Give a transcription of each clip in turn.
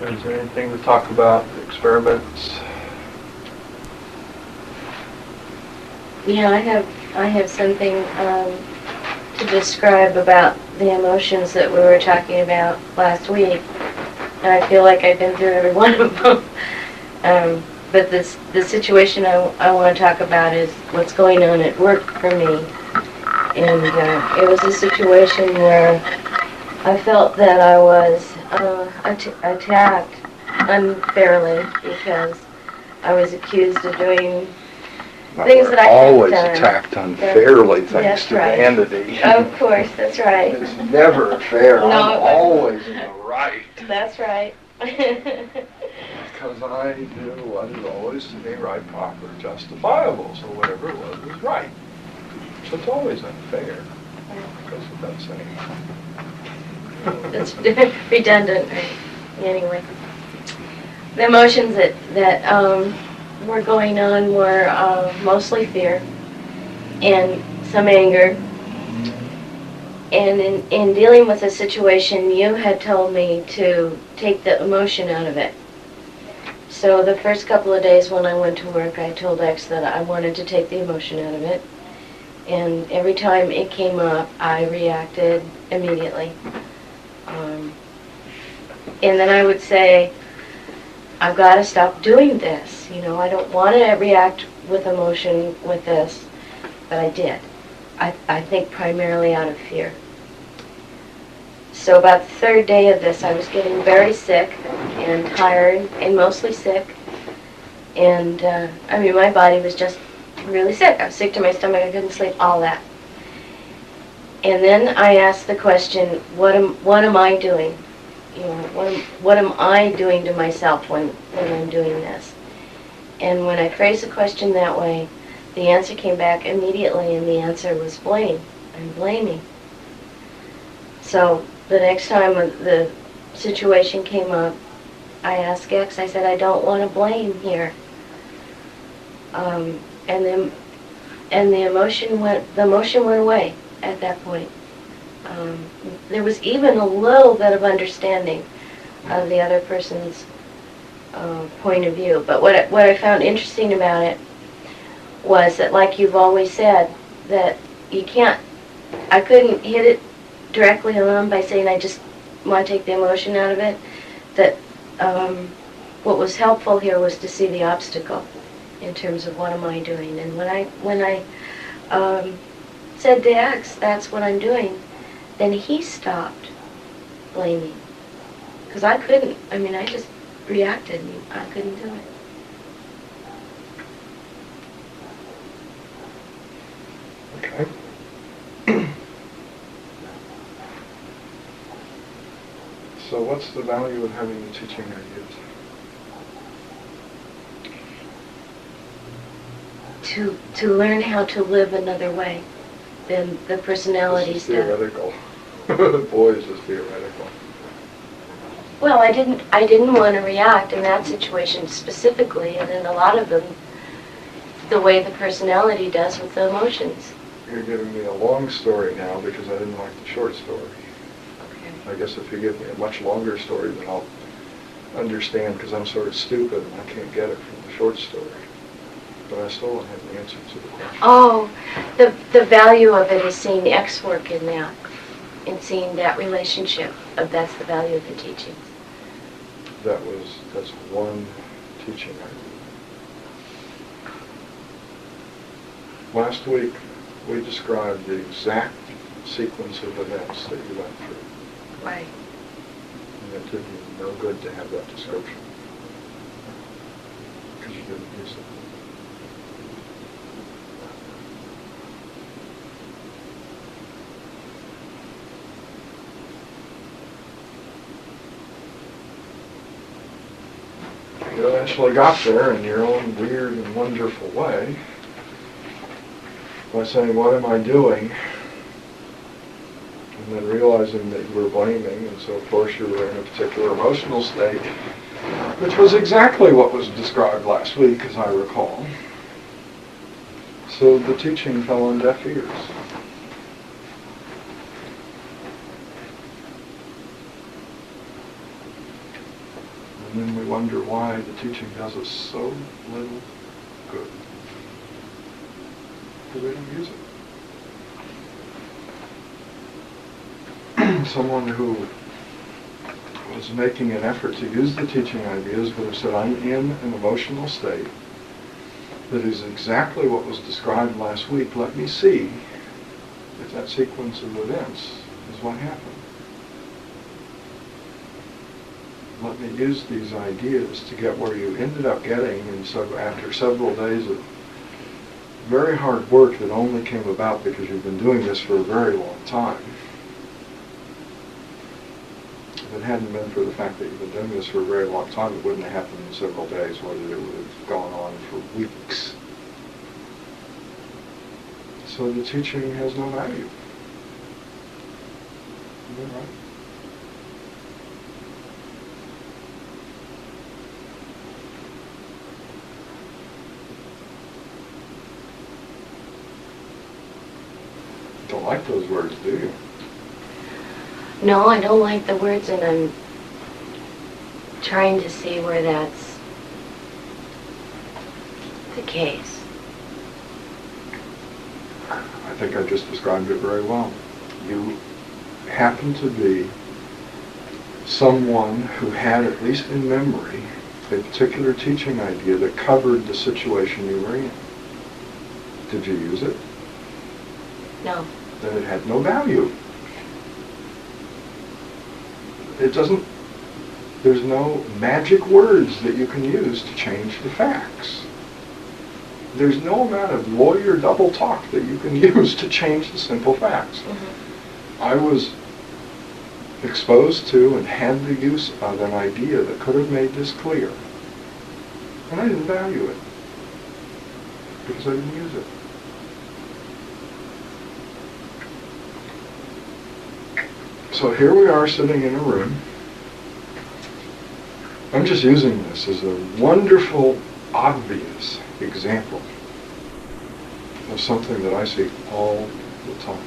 Is there anything to talk about? Experiments? Yeah, I have something to describe about the emotions that we were talking about last week, and I feel like I've been through every one of them. But the situation I want to talk about is what's going on at work for me, and it was a situation where I felt that I was attacked unfairly because I was accused of doing things that I hadn't always done. attacked unfairly thanks That's to right. vanity. Of course, that's right. It's never fair. No, I'm always in the right. That's right. Because I do what is always to me right, proper, justifiable. So whatever it was right. So it's always unfair. Because of that saying. That's redundant, right? Anyway. The emotions that were going on were mostly fear and some anger. And in dealing with the situation, you had told me to take the emotion out of it. So the first couple of days when I went to work, I told X that I wanted to take the emotion out of it. And every time it came up, I reacted immediately. And then I would say, I've got to stop doing this. You know, I don't want to react with emotion with this, but I did. I think primarily out of fear. So about the third day of this, I was getting very sick and tired and mostly sick. And, I mean, my body was just really sick. I was sick to my stomach. I couldn't sleep, all that. And then I asked the question, what am I doing? You know, what am I doing to myself when I'm doing this? And when I phrased the question that way, the answer came back immediately, and the answer was blame. I'm blaming. So the next time the situation came up, I asked X, I said, I don't want to blame here. And the emotion went away at that point. There was even a little bit of understanding of the other person's point of view. But what I found interesting about it was that, like you've always said, that I couldn't hit it directly on by saying I just want to take the emotion out of it. That what was helpful here was to see the obstacle in terms of what am I doing. And when I said to X, that's what I'm doing, then he stopped blaming. Because I couldn't. I mean, I just reacted and I couldn't do it. Okay. So what's the value of having the teaching I use? To learn how to live another way than the personality This is stuff. theoretical. Boy, is this theoretical. Well, I didn't want to react in that situation specifically, and in a lot of them, the way the personality does with the emotions. You're giving me a long story now because I didn't like the short story. Okay. I guess if you give me a much longer story, then I'll understand, because I'm sort of stupid and I can't get it from the short story. But I still don't have the answer to the question. Oh, the value of it is seeing X work in that, and seeing that relationship. That's the value of the teachings. That's one teaching I did. Last week, we described the exact sequence of events that you went through. Right. And it did you no good to have that description, because you didn't use it. You eventually got there in your own weird and wonderful way by saying, what am I doing? And then realizing that you were blaming, and so of course you were in a particular emotional state, which was exactly what was described last week, as I recall. So the teaching fell on deaf ears. And then we wonder why the teaching does us so little good. Because we don't use it. Someone who was making an effort to use the teaching ideas would have said, I'm in an emotional state that is exactly what was described last week. Let me see if that sequence of events is what happened. Let me use these ideas to get where you ended up getting, and so after several days of very hard work that only came about because you've been doing this for a very long time. If it hadn't been for the fact that you've been doing this for a very long time, it wouldn't have happened in several days, whether it would have gone on for weeks. So the teaching has no value. Is that right? Don't like those words, do you? No, I don't like the words, and I'm trying to see where that's the case. I think I just described it very well. You happen to be someone who had, at least in memory, a particular teaching idea that covered the situation you were in. Did you use it? No. Then it had no value. It doesn't, there's no magic words that you can use to change the facts. There's no amount of lawyer double talk that you can use to change the simple facts. Mm-hmm. I was exposed to and had the use of an idea that could have made this clear. And I didn't value it because I didn't use it. So here we are sitting in a room. I'm just using this as a wonderful, obvious example of something that I see all the time.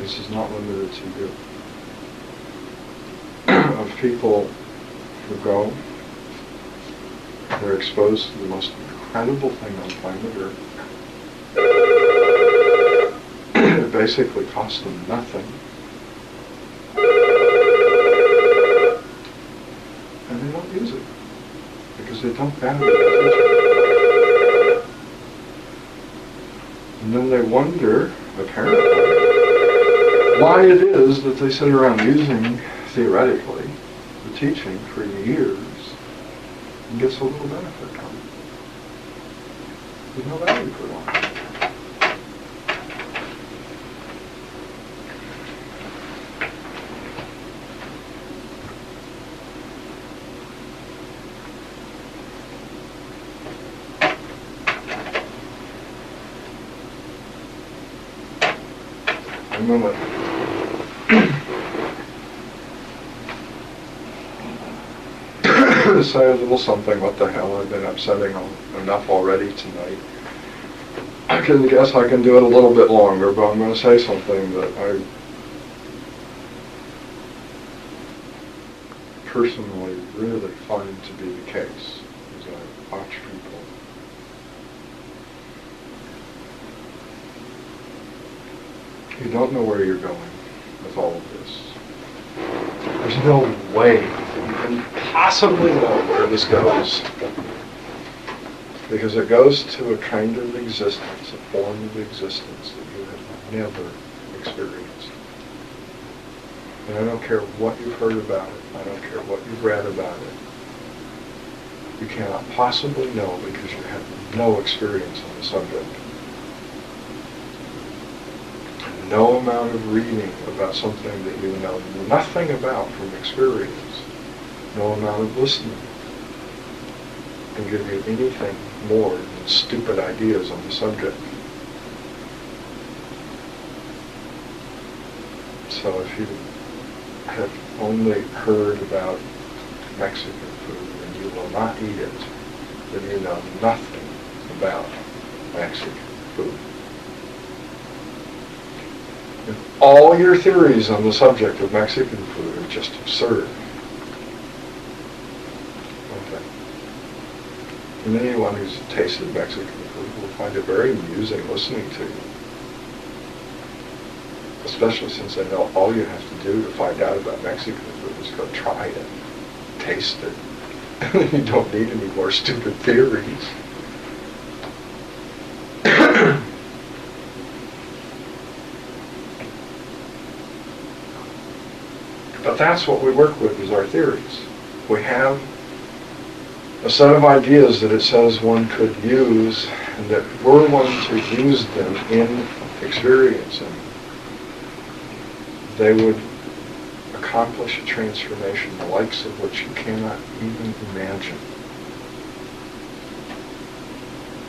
This is not limited to you. Of people who go, they're exposed to the most incredible thing on planet Earth. It basically costs them nothing. And they don't use it because they don't value the teaching. And then they wonder, apparently, why it is that they sit around using, theoretically, the teaching for years and get so little benefit from it. There's no value for them. I'm going to say a little something. What the hell, I've been upsetting enough already tonight. I guess I can do it a little bit longer, but I'm going to say something that I personally really find to be the case as I watch people. You don't know where you're going with all of this. There's no way that you can possibly know where this goes. Because it goes to a kind of existence, a form of existence that you have never experienced. And I don't care what you've heard about it. I don't care what you've read about it. You cannot possibly know because you have no experience on the subject. No amount of reading about something that you know nothing about from experience, no amount of listening can give you anything more than stupid ideas on the subject. So if you have only heard about Mexican food and you will not eat it, then you know nothing about Mexican food. If all your theories on the subject of Mexican food are just absurd. Okay. And anyone who's tasted Mexican food will find it very amusing listening to you. Especially since they know all you have to do to find out about Mexican food is go try it, taste it. You don't need any more stupid theories. But that's what we work with, is our theories. We have a set of ideas that it says one could use, and that were one to use them in experiencing, they would accomplish a transformation the likes of which you cannot even imagine.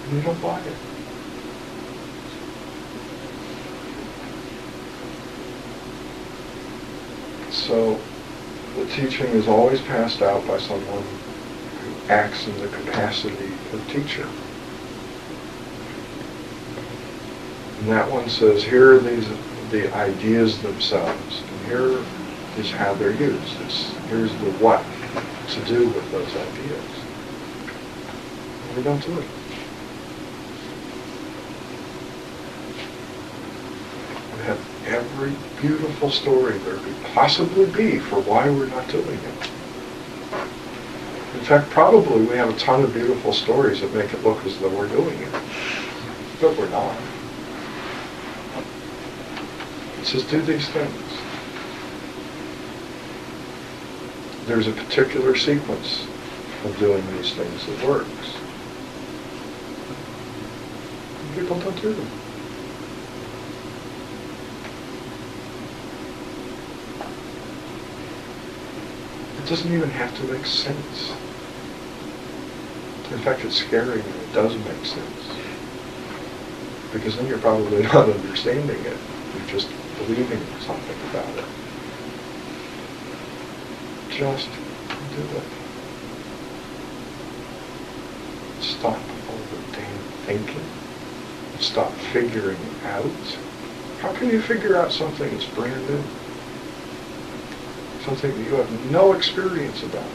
And you don't buy it. So the teaching is always passed out by someone who acts in the capacity of teacher. And that one says, here are the ideas themselves, and here is how they're used. Here's the what to do with those ideas. And we don't do it. We have every beautiful story there could possibly be for why we're not doing it. In fact, probably we have a ton of beautiful stories that make it look as though we're doing it. But we're not. It says, do these things. There's a particular sequence of doing these things that works. And people don't do them. It doesn't even have to make sense. In fact, it's scary when it does make sense. Because then you're probably not understanding it. You're just believing something about it. Just do it. Stop all the damn thinking. Stop figuring it out. How can you figure out something that's brand new? Something that you have no experience about.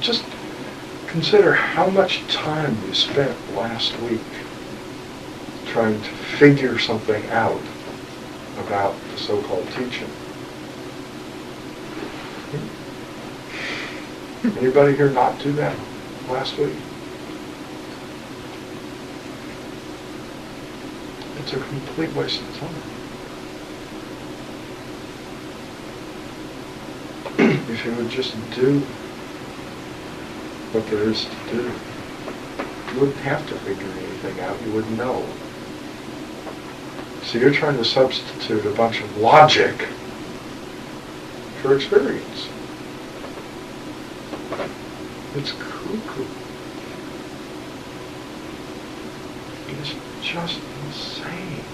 Just consider how much time you spent last week trying to figure something out about the so-called teaching. Anybody here not do that last week? It's a complete waste of time. If you would just do what there is to do, you wouldn't have to figure anything out. You would know. So you're trying to substitute a bunch of logic for experience. It's cuckoo. It's just insane.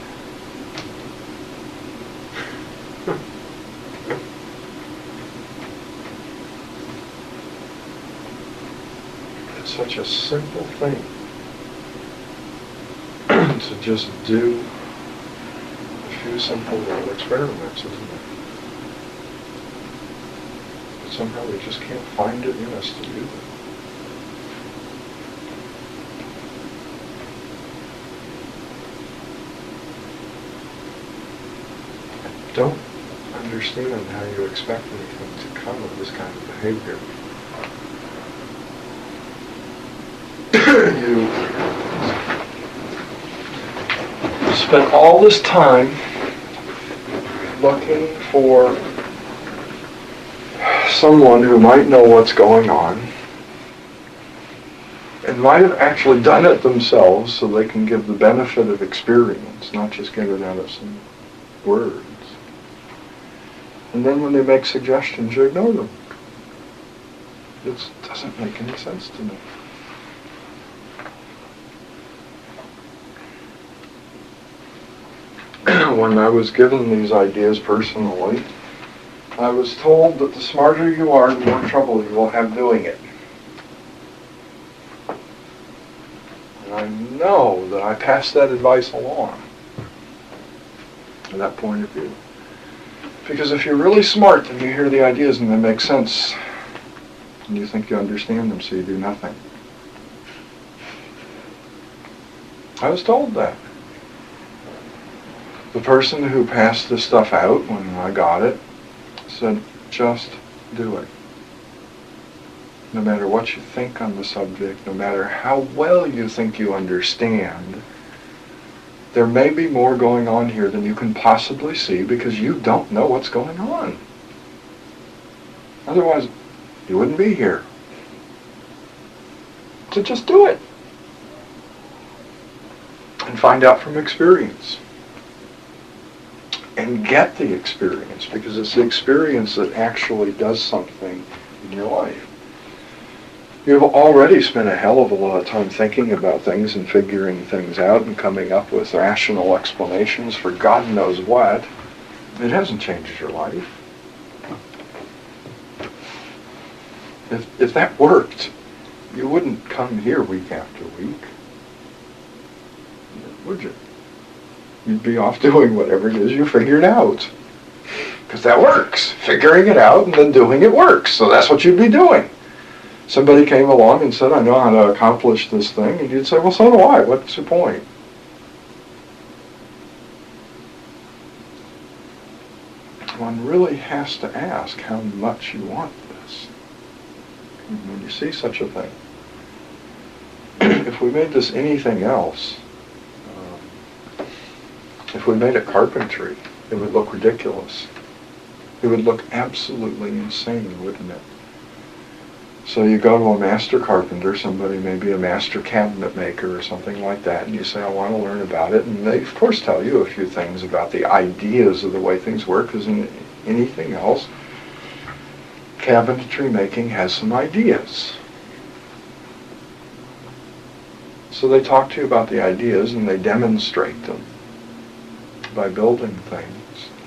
It's such a simple thing to just do a few simple little experiments, isn't it? But somehow we just can't find it in us to do them. I don't understand how you expect anything to come of this kind of behavior. You spent all this time looking for someone who might know what's going on and might have actually done it themselves so they can give the benefit of experience, not just get it out of some words. And then when they make suggestions, you ignore them. It doesn't make any sense to me. When I was given these ideas personally, I was told that the smarter you are, the more trouble you will have doing it. And I know that I passed that advice along, from that point of view. Because if you're really smart, then you hear the ideas and they make sense. And you think you understand them, so you do nothing. I was told that. The person who passed this stuff out when I got it said, just do it. No matter what you think on the subject, no matter how well you think you understand, there may be more going on here than you can possibly see because you don't know what's going on. Otherwise, you wouldn't be here. So just do it. And find out from experience. And get the experience, because it's the experience that actually does something in your life. You've already spent a hell of a lot of time thinking about things and figuring things out and coming up with rational explanations for God knows what. It hasn't changed your life. If that worked, you wouldn't come here week after week, would you? You'd be off doing whatever it is you figured out. Because that works. Figuring it out and then doing it works. So that's what you'd be doing. Somebody came along and said, I know how to accomplish this thing. And you'd say, well, so do I. What's the point? One really has to ask how much you want this. When you see such a thing. If we made this anything else, if we made it carpentry, it would look ridiculous. It would look absolutely insane, wouldn't it? So you go to a master carpenter, somebody maybe a master cabinet maker or something like that, and you say, I want to learn about it. And they, of course, tell you a few things about the ideas of the way things work, because in anything else, cabinetry making has some ideas. So they talk to you about the ideas and they demonstrate them by building things.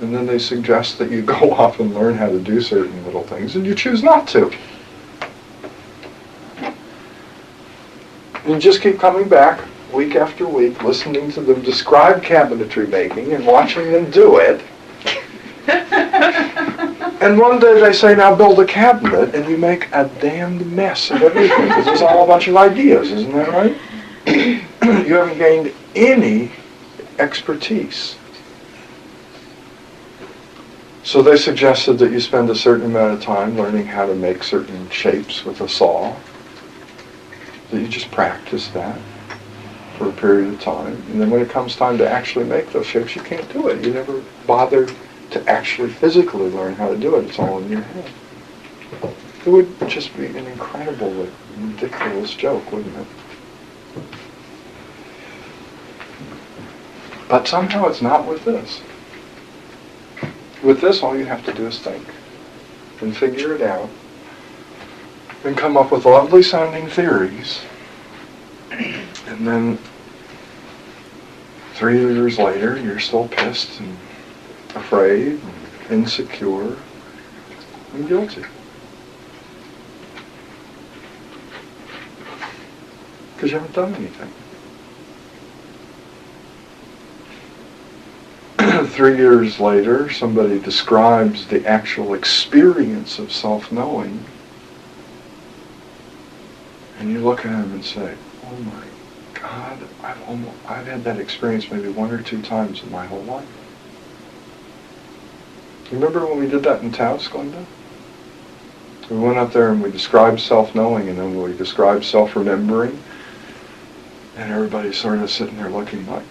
And then they suggest that you go off and learn how to do certain little things, and you choose not to. You just keep coming back week after week, listening to them describe cabinetry making and watching them do it. And one day they say, now build a cabinet, and you make a damned mess of everything, because it's all a bunch of ideas, isn't that right? You haven't gained any expertise. So they suggested that you spend a certain amount of time learning how to make certain shapes with a saw. That you just practice that for a period of time. And then when it comes time to actually make those shapes, you can't do it. You never bother to actually physically learn how to do it. It's all in your head. It would just be an incredible, ridiculous joke, wouldn't it? But somehow it's not with this. With this, all you have to do is think and figure it out and come up with lovely sounding theories. And then 3 years later, you're still pissed and afraid and insecure and guilty. Because you haven't done anything. 3 years later, somebody describes the actual experience of self-knowing, and you look at them and say, oh my God, I've had that experience maybe 1 or 2 times in my whole life. Remember when we did that in Taos, Glenda? We went up there and we described self-knowing, and then we described self-remembering, and everybody's sort of sitting there looking like,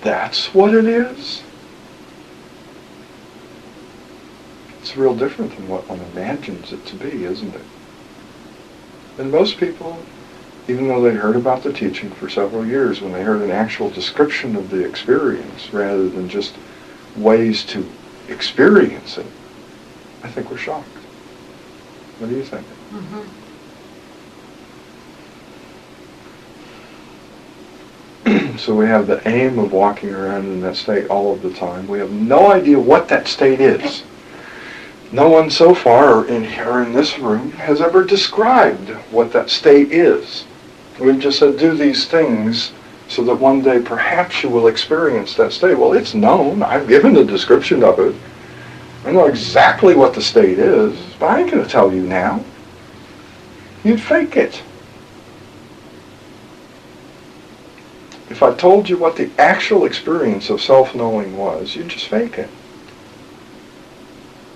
that's what it is? It's real different than what one imagines it to be, isn't it? And most people, even though they heard about the teaching for several years, when they heard an actual description of the experience rather than just ways to experience it, I think we're shocked. What do you think? Mm-hmm. So we have the aim of walking around in that state all of the time. We have no idea what that state is. No one so far in this room has ever described what that state is. We've just said, do these things so that one day perhaps you will experience that state. Well, it's known. I've given the description of it. I know exactly what the state is, but I ain't going to tell you now. You'd fake it. If I told you what the actual experience of self-knowing was, you'd just fake it.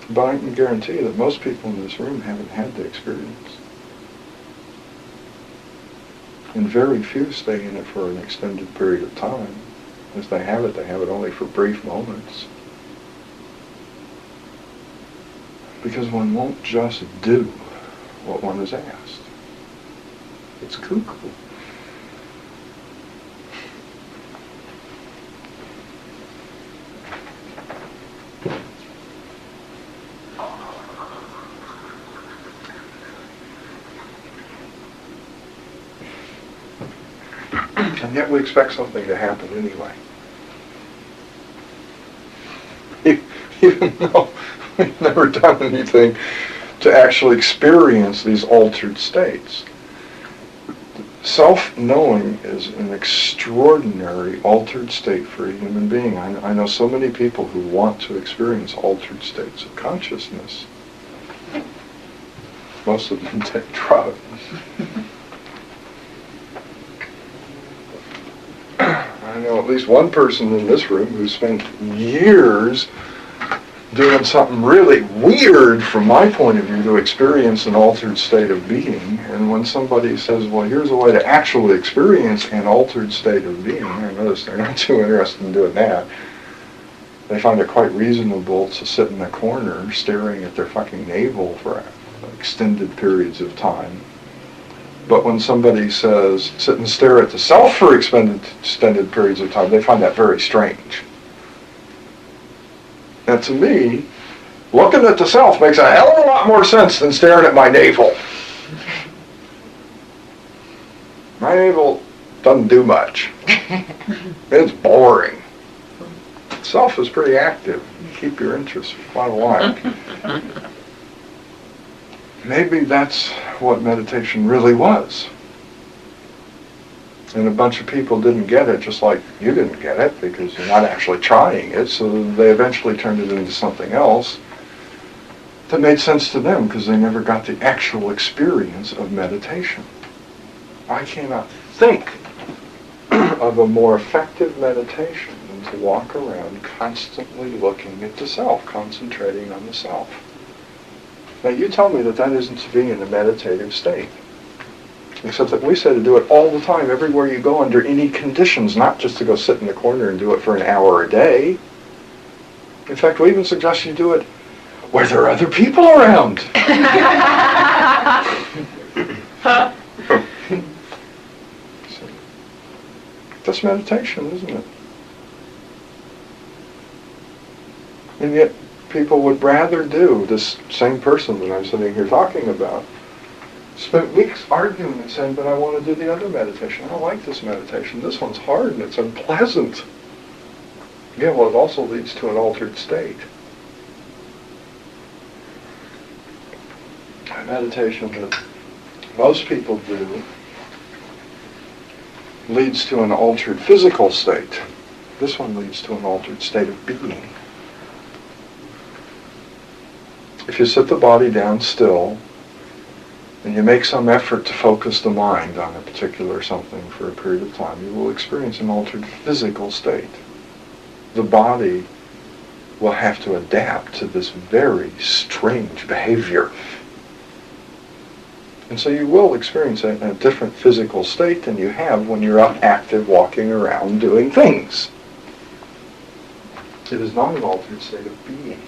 But I can guarantee you that most people in this room haven't had the experience. And very few stay in it for an extended period of time. If they have it only for brief moments. Because one won't just do what one is asked. It's cuckoo. And yet we expect something to happen anyway. Even though we've never done anything to actually experience these altered states. Self-knowing is an extraordinary altered state for a human being. I know so many people who want to experience altered states of consciousness. Most of them take drugs. I know at least one person in this room who spent years doing something really weird from my point of view to experience an altered state of being. And when somebody says, well, here's a way to actually experience an altered state of being, I notice they're not too interested in doing that. They find it quite reasonable to sit in a corner staring at their fucking navel for extended periods of time. But when somebody says, sit and stare at the self for extended periods of time, they find that very strange. And to me, looking at the self makes a hell of a lot more sense than staring at my navel. My navel doesn't do much. It's boring. Self is pretty active. You keep your interest for quite a while. Maybe that's what meditation really was. And a bunch of people didn't get it, just like you didn't get it, because you're not actually trying it, so they eventually turned it into something else that made sense to them, because they never got the actual experience of meditation. I cannot think of a more effective meditation than to walk around constantly looking at the self, concentrating on the self. Now you tell me that that isn't to be in a meditative state. Except that we say to do it all the time, everywhere you go, under any conditions, not just to go sit in the corner and do it for an hour a day. In fact, we even suggest you do it where there are other people around. That's meditation, isn't it? And yet, people would rather do this same person that I'm sitting here talking about. Spent weeks arguing and saying, but I want to do the other meditation. I don't like this meditation. This one's hard and it's unpleasant. Yeah, well, it also leads to an altered state. A meditation that most people do leads to an altered physical state. This one leads to an altered state of being. If you sit the body down still, and you make some effort to focus the mind on a particular something for a period of time, you will experience an altered physical state. The body will have to adapt to this very strange behavior. And so you will experience a different physical state than you have when you're up active, walking around, doing things. It is not an altered state of being.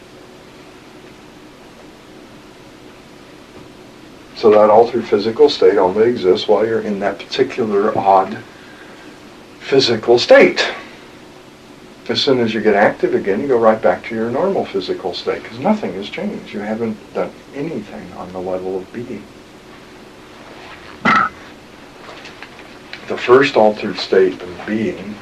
So that altered physical state only exists while you're in that particular odd physical state. As soon as you get active again, you go right back to your normal physical state, because nothing has changed. You haven't done anything on the level of being. The first altered state of being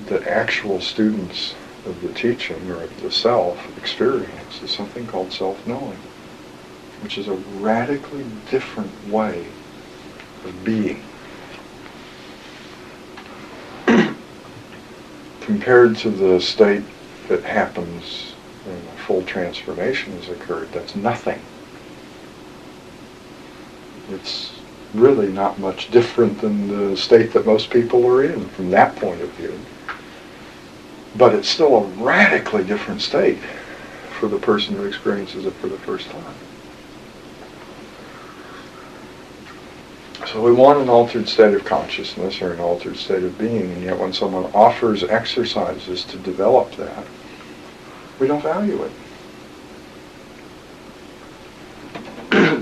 that actual students of the teaching or of the self experience is something called self-knowing, which is a radically different way of being. Compared to the state if it happens and a full transformation has occurred, that's nothing. It's really not much different than the state that most people are in from that point of view. But it's still a radically different state for the person who experiences it for the first time. So we want an altered state of consciousness or an altered state of being, and yet when someone offers exercises to develop that, we don't value it.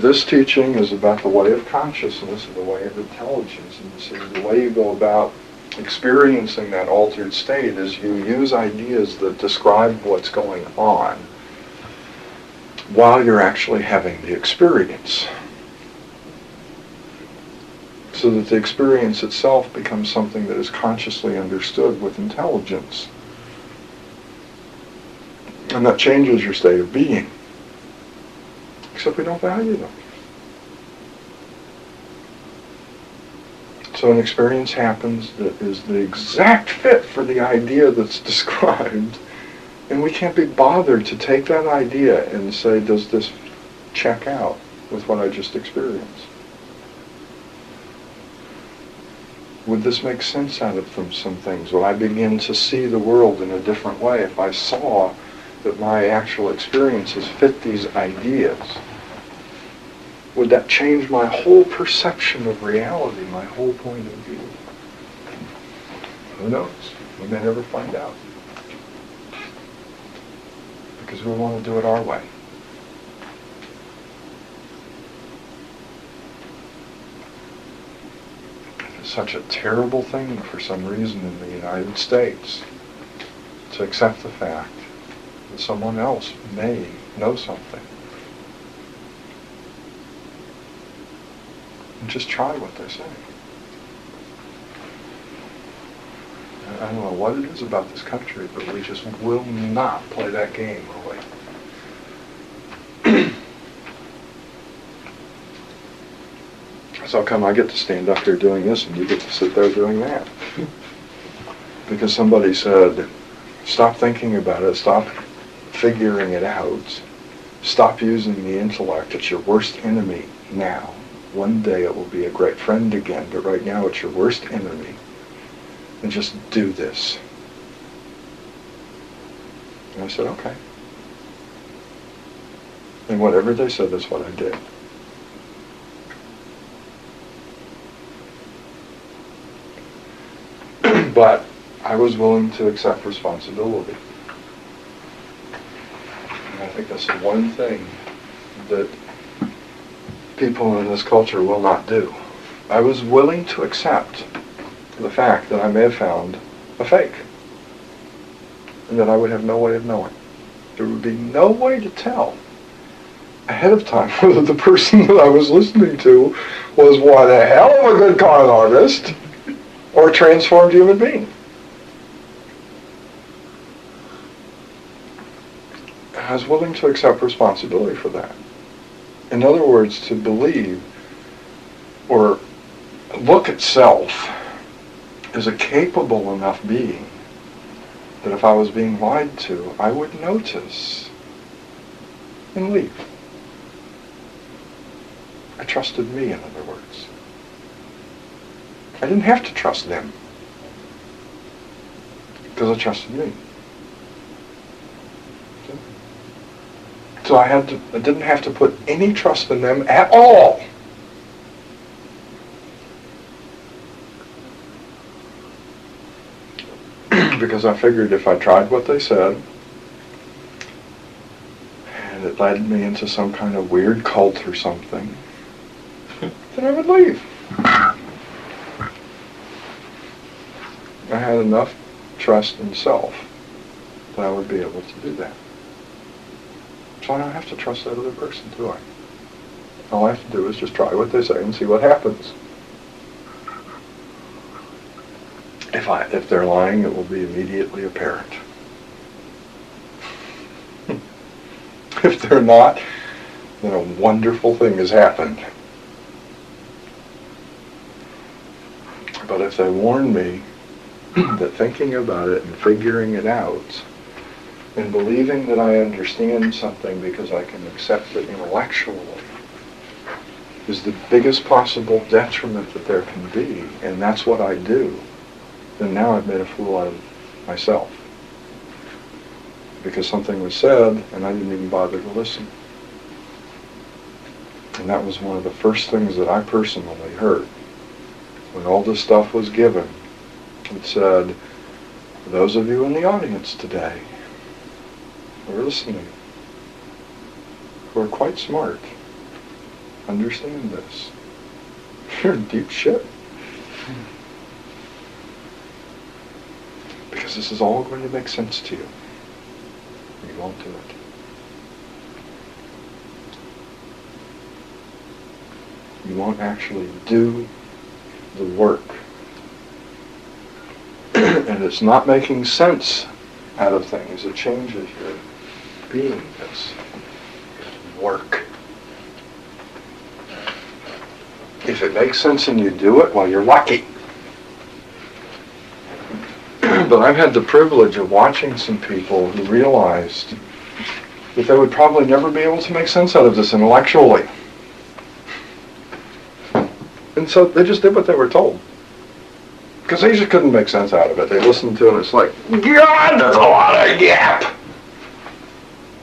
This teaching is about the way of consciousness and the way of intelligence, and so the way you go about experiencing that altered state is you use ideas that describe what's going on while you're actually having the experience, so that the experience itself becomes something that is consciously understood with intelligence. And that changes your state of being. Except we don't value them. So an experience happens that is the exact fit for the idea that's described, and we can't be bothered to take that idea and say, does this check out with what I just experienced? Would this make sense out of from some things? Would I begin to see the world in a different way if I saw that my actual experiences fit these ideas? Would that change my whole perception of reality, my whole point of view? Who knows? We may never find out. Because we want to do it our way. It's such a terrible thing for some reason in the United States to accept the fact that someone else may know something. And just try what they're saying. I don't know what it is about this country, but we just will not play that game, will we? So how come I get to stand up here doing this and you get to sit there doing that? Because somebody said, stop thinking about it, stop figuring it out, stop using the intellect, it's your worst enemy now. One day it will be a great friend again, but right now it's your worst enemy. And just do this. And I said, okay. And whatever they said, that's what I did. But I was willing to accept responsibility. And I think that's the one thing that people in this culture will not do. I was willing to accept the fact that I may have found a fake. And that I would have no way of knowing. There would be no way to tell ahead of time whether the person that I was listening to was one hell of a good con artist or a transformed human being. I was willing to accept responsibility for that. In other words, to believe or look at self as a capable enough being that if I was being lied to, I would notice and leave. I trusted me, in other words. I didn't have to trust them because I trusted me. So I didn't have to put any trust in them at all. Because I figured if I tried what they said, and it led me into some kind of weird cult or something, then I would leave. I had enough trust in self that I would be able to do that. So I don't have to trust that other person, do I? All I have to do is just try what they say and see what happens. If they're lying, it will be immediately apparent. If they're not, then a wonderful thing has happened. But if they warn me that thinking about it and figuring it out And believing that I understand something because I can accept it intellectually is the biggest possible detriment that there can be, and that's what I do, then now I've made a fool out of myself. Because something was said, and I didn't even bother to listen. And that was one of the first things that I personally heard. When all this stuff was given, it said, those of you in the audience today who are listening, who are quite smart, understand this. You're in deep shit. Because this is all going to make sense to you. You won't do it. You won't actually do the work. And it's not making sense out of things. It changes your beingness. Work. If it makes sense and you do it, well, you're lucky. But I've had the privilege of watching some people who realized that they would probably never be able to make sense out of this intellectually. And so they just did what they were told. Because they just couldn't make sense out of it. They listened to it and it's like, God, that's a lot of gap!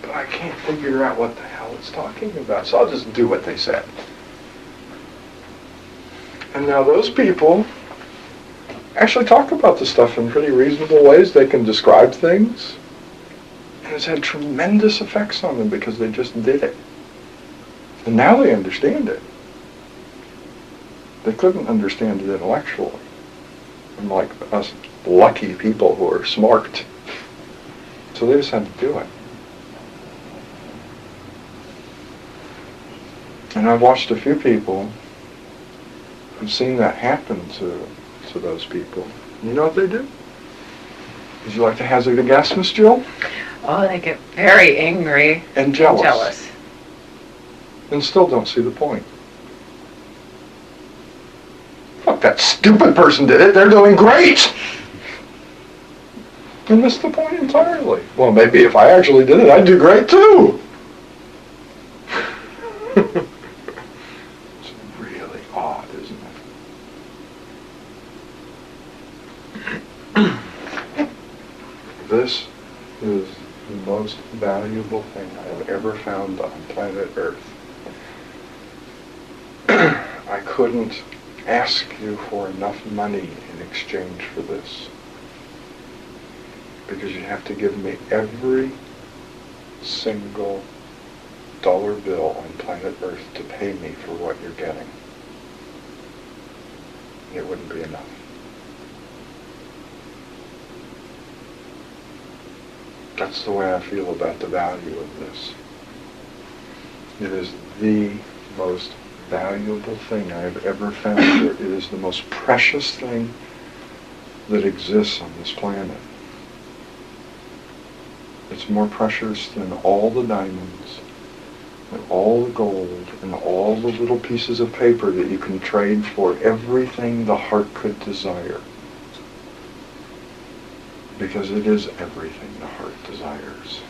But I can't figure out what the hell it's talking about, so I'll just do what they said. And now those people actually talk about this stuff in pretty reasonable ways. They can describe things. And it's had tremendous effects on them because they just did it. And now they understand it. They couldn't understand it intellectually. Unlike us lucky people who are smart. So they just had to do it. And I've watched a few people who've seen that happen to those people. You know what they do? Would you like to hazard a guess, Miss Jill? Oh, they get very angry And jealous. jealous. And still don't see the point. Look, that stupid person did it. They're doing great! You missed the point entirely. Well, maybe if I actually did it, I'd do great too. It's really odd, isn't it? This is the most valuable thing I have ever found on planet Earth. I couldn't ask you for enough money in exchange for this. Because you have to give me every single dollar bill on planet Earth to pay me for what you're getting. It wouldn't be enough. That's the way I feel about the value of this. It is the most valuable thing I have ever found. It is the most precious thing that exists on this planet. It's more precious than all the diamonds, and all the gold, and all the little pieces of paper that you can trade for everything the heart could desire. Because it is everything the heart desires.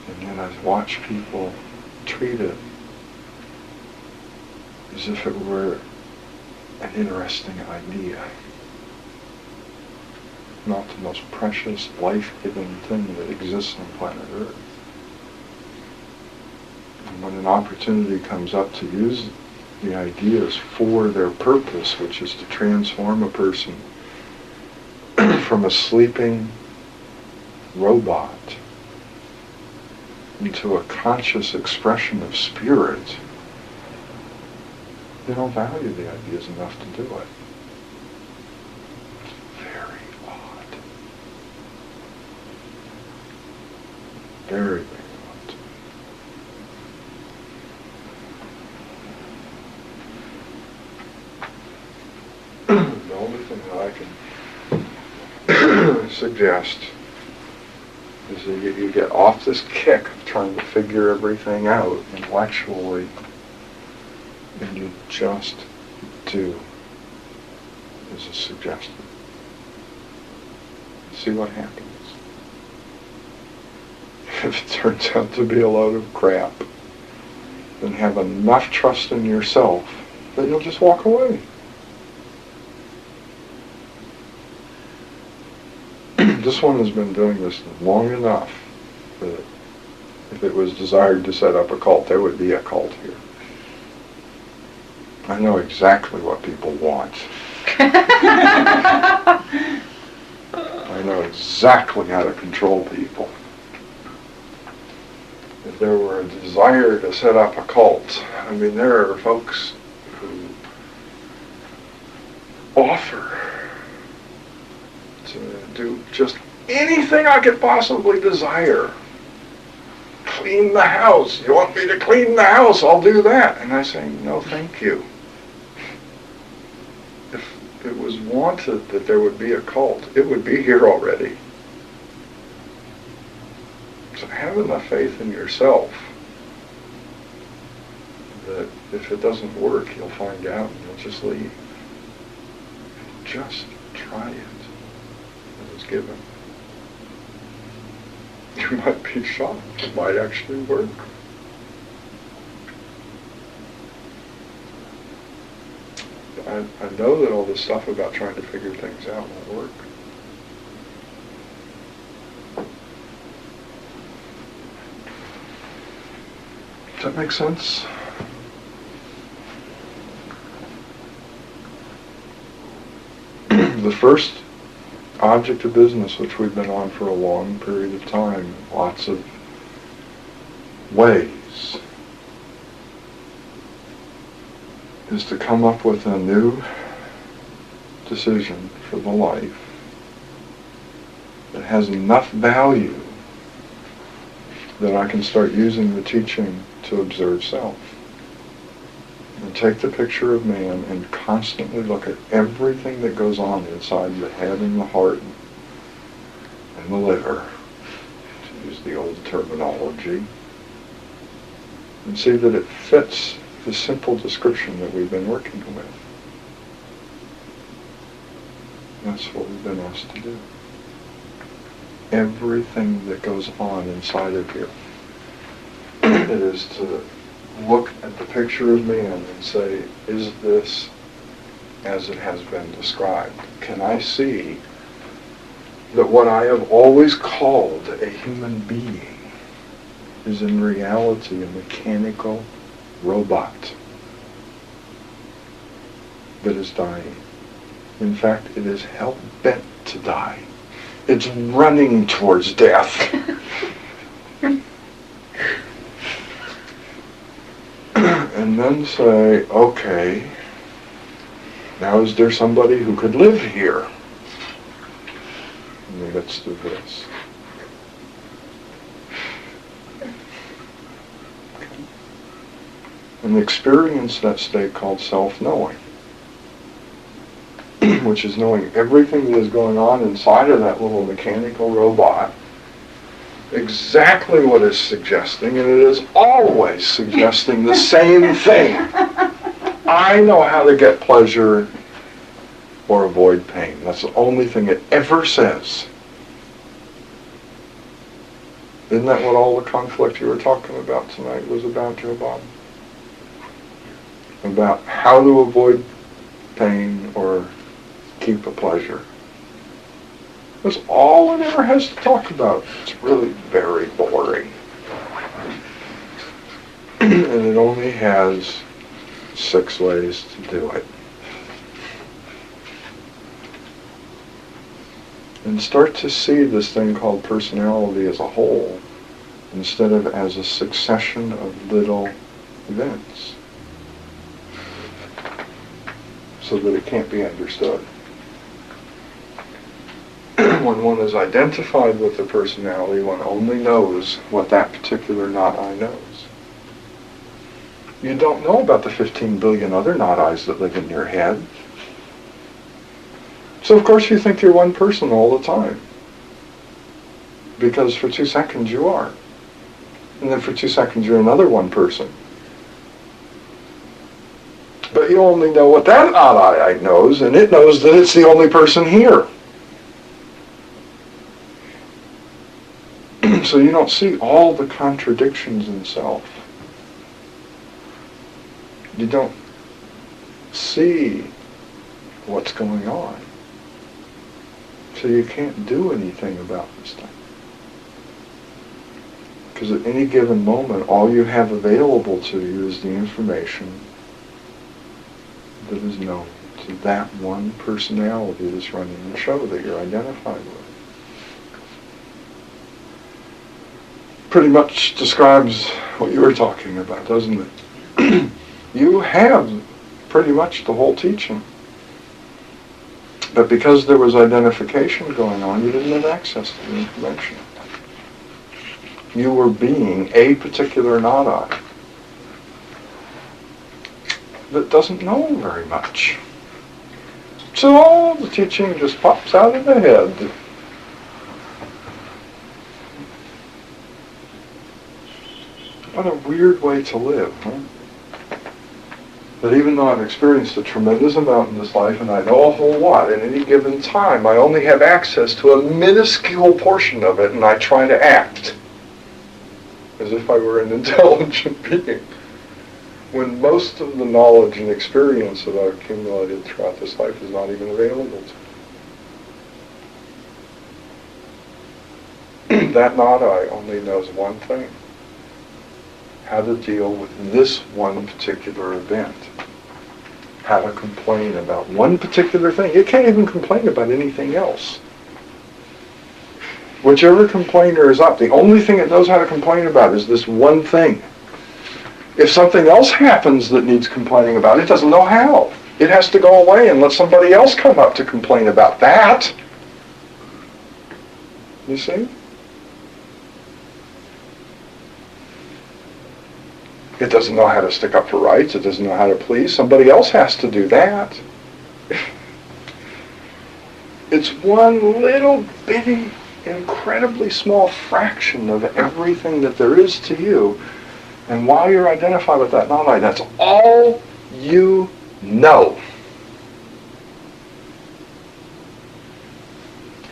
And yet I watch people treat it as if it were an interesting idea. Not the most precious, life-giving thing that exists on planet Earth. And when an opportunity comes up to use the ideas for their purpose, which is to transform a person from a sleeping robot into a conscious expression of spirit, they don't value the ideas enough to do it. Very odd. Very, very odd. The only thing that I can suggest is that you get off this kick of trying to figure everything out intellectually, and you just do as a suggestion. See what happens. If it turns out to be a load of crap, then have enough trust in yourself that you'll just walk away. This one has been doing this long enough that if it was desired to set up a cult, there would be a cult here. I know exactly what people want. I know exactly how to control people. If there were a desire to set up a cult, I mean, there are folks who offer to do just anything I could possibly desire. Clean the house. You want me to clean the house? I'll do that. And I say, no, thank you. If it was wanted that there would be a cult, it would be here already. So have enough faith in yourself that if it doesn't work, you'll find out and you'll just leave. Just try it. It was given. You might be shocked. It might actually work. I know that all this stuff about trying to figure things out won't work. Does that make sense? The first object of business, which we've been on for a long period of time, lots of ways, is to come up with a new decision for the life that has enough value that I can start using the teaching to observe self. And take the picture of man and constantly look at everything that goes on inside the head and the heart and the liver, to use the old terminology, and see that it fits the simple description that we've been working with. That's what we've been asked to do. Everything that goes on inside of you, it is to look at the picture of man and say, is this as it has been described? Can I see that what I have always called a human being is in reality a mechanical robot that is dying? In fact, it is hell-bent to die. It's running towards death. And then say, okay, now is there somebody who could live here in the midst of this? And experience that state called self-knowing, which is knowing everything that is going on inside of that little mechanical robot, exactly what it's suggesting, and it is always suggesting the same thing. I know how to get pleasure or avoid pain. That's the only thing it ever says. Isn't that what all the conflict you were talking about tonight was about, Joe Bob? About how to avoid pain or keep a pleasure. That's all it ever has to talk about. It's really very boring. And it only has 6 ways to do it. And start to see this thing called personality as a whole, instead of as a succession of little events, so that it can't be understood. When one is identified with the personality, one only knows what that particular not I knows. You don't know about the 15 billion other not I's that live in your head. So of course you think you're one person all the time. Because for 2 seconds you are. And then for 2 seconds you're another one person. But you only know what that odd eye knows, and it knows that it's the only person here. So you don't see all the contradictions in self. You don't see what's going on. So you can't do anything about this thing. Because at any given moment, all you have available to you is the information that is known to that one personality that's running the show that you're identified with. Pretty much describes what you were talking about, doesn't it? You have pretty much the whole teaching. But because there was identification going on, you didn't have access to the information. You were being a particular not-I that doesn't know very much. So all the teaching just pops out of the head. What a weird way to live, huh? That even though I've experienced a tremendous amount in this life and I know a whole lot, at any given time I only have access to a minuscule portion of it, and I try to act as if I were an intelligent being, when most of the knowledge and experience that I've accumulated throughout this life is not even available to me. That not-I only knows one thing: how to deal with this one particular event. How to complain about one particular thing. It can't even complain about anything else. Whichever complainer is up, the only thing it knows how to complain about is this one thing. If something else happens that needs complaining about, it doesn't know how. It has to go away and let somebody else come up to complain about that. You see? It doesn't know how to stick up for rights. It doesn't know how to please. Somebody else has to do that. It's one little bitty, incredibly small fraction of everything that there is to you. And while you're identified with that not-I, that's all you know.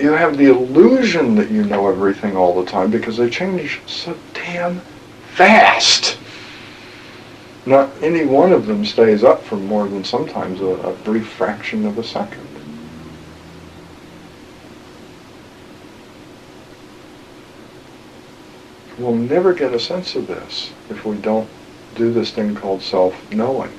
You have the illusion that you know everything all the time because they change so damn fast. Not any one of them stays up for more than sometimes a brief fraction of a second. We'll never get a sense of this if we don't do this thing called self-knowing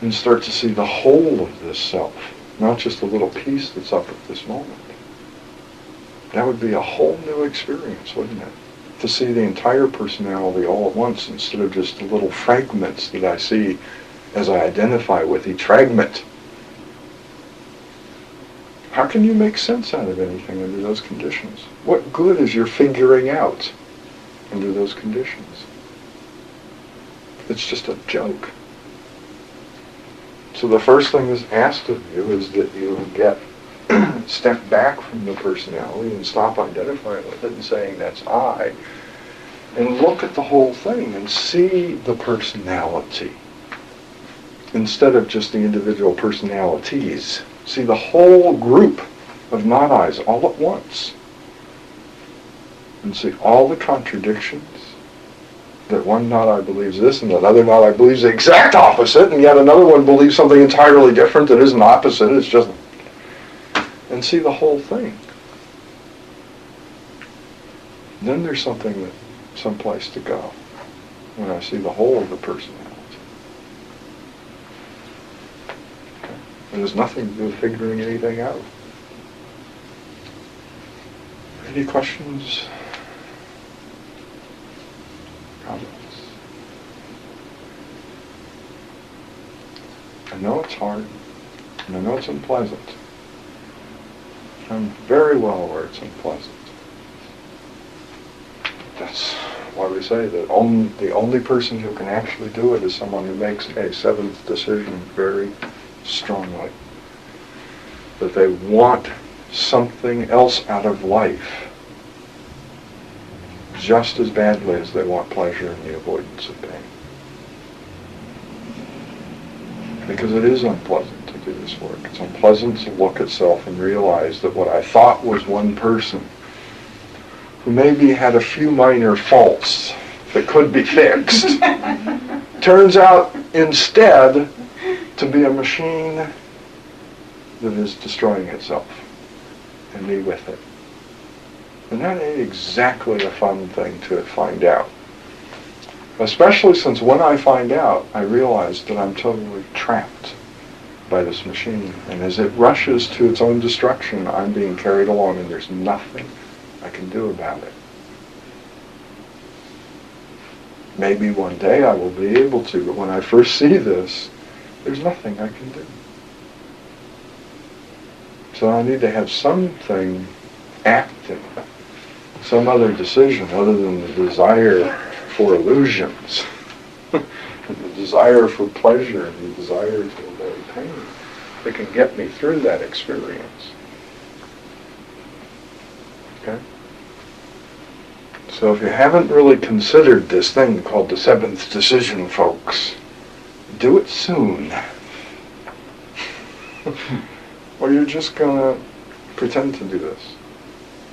and start to see the whole of this self, not just a little piece that's up at this moment. That would be a whole new experience, wouldn't it? To see the entire personality all at once instead of just the little fragments that I see as I identify with each fragment. How can you make sense out of anything under those conditions? What good is your figuring out under those conditions? It's just a joke. So the first thing that's asked of you is that you get step back from the personality and stop identifying with it and saying that's I, and look at the whole thing and see the personality instead of just the individual personalities. See the whole group of not-I's all at once and see all the contradictions, that one not-I believes this and another not-I believes the exact opposite, and yet another one believes something entirely different that isn't opposite, it's just... and see the whole thing. Then there's someplace to go when I see the whole of the personality. Okay? And there's nothing to do with figuring anything out. Any questions? Comments? I know it's hard, and I know it's unpleasant. I'm very well aware it's unpleasant. That's why we say that the only person who can actually do it is someone who makes a seventh decision very strongly. That they want something else out of life just as badly as they want pleasure and the avoidance of pain. Because it is unpleasant to do this work. It's unpleasant to look at self and realize that what I thought was one person, who maybe had a few minor faults that could be fixed, turns out instead to be a machine that is destroying itself, and me with it. And that ain't exactly a fun thing to find out. Especially since when I find out, I realize that I'm totally trapped by this machine. And as it rushes to its own destruction, I'm being carried along, and there's nothing I can do about it. Maybe one day I will be able to, but when I first see this, there's nothing I can do. So I need to have something acting, some other decision other than the desire for illusions, and the desire for pleasure, and the desire to avoid pain that can get me through that experience. Okay? So if you haven't really considered this thing called the seventh decision, folks, do it soon. Or you're just going to pretend to do this.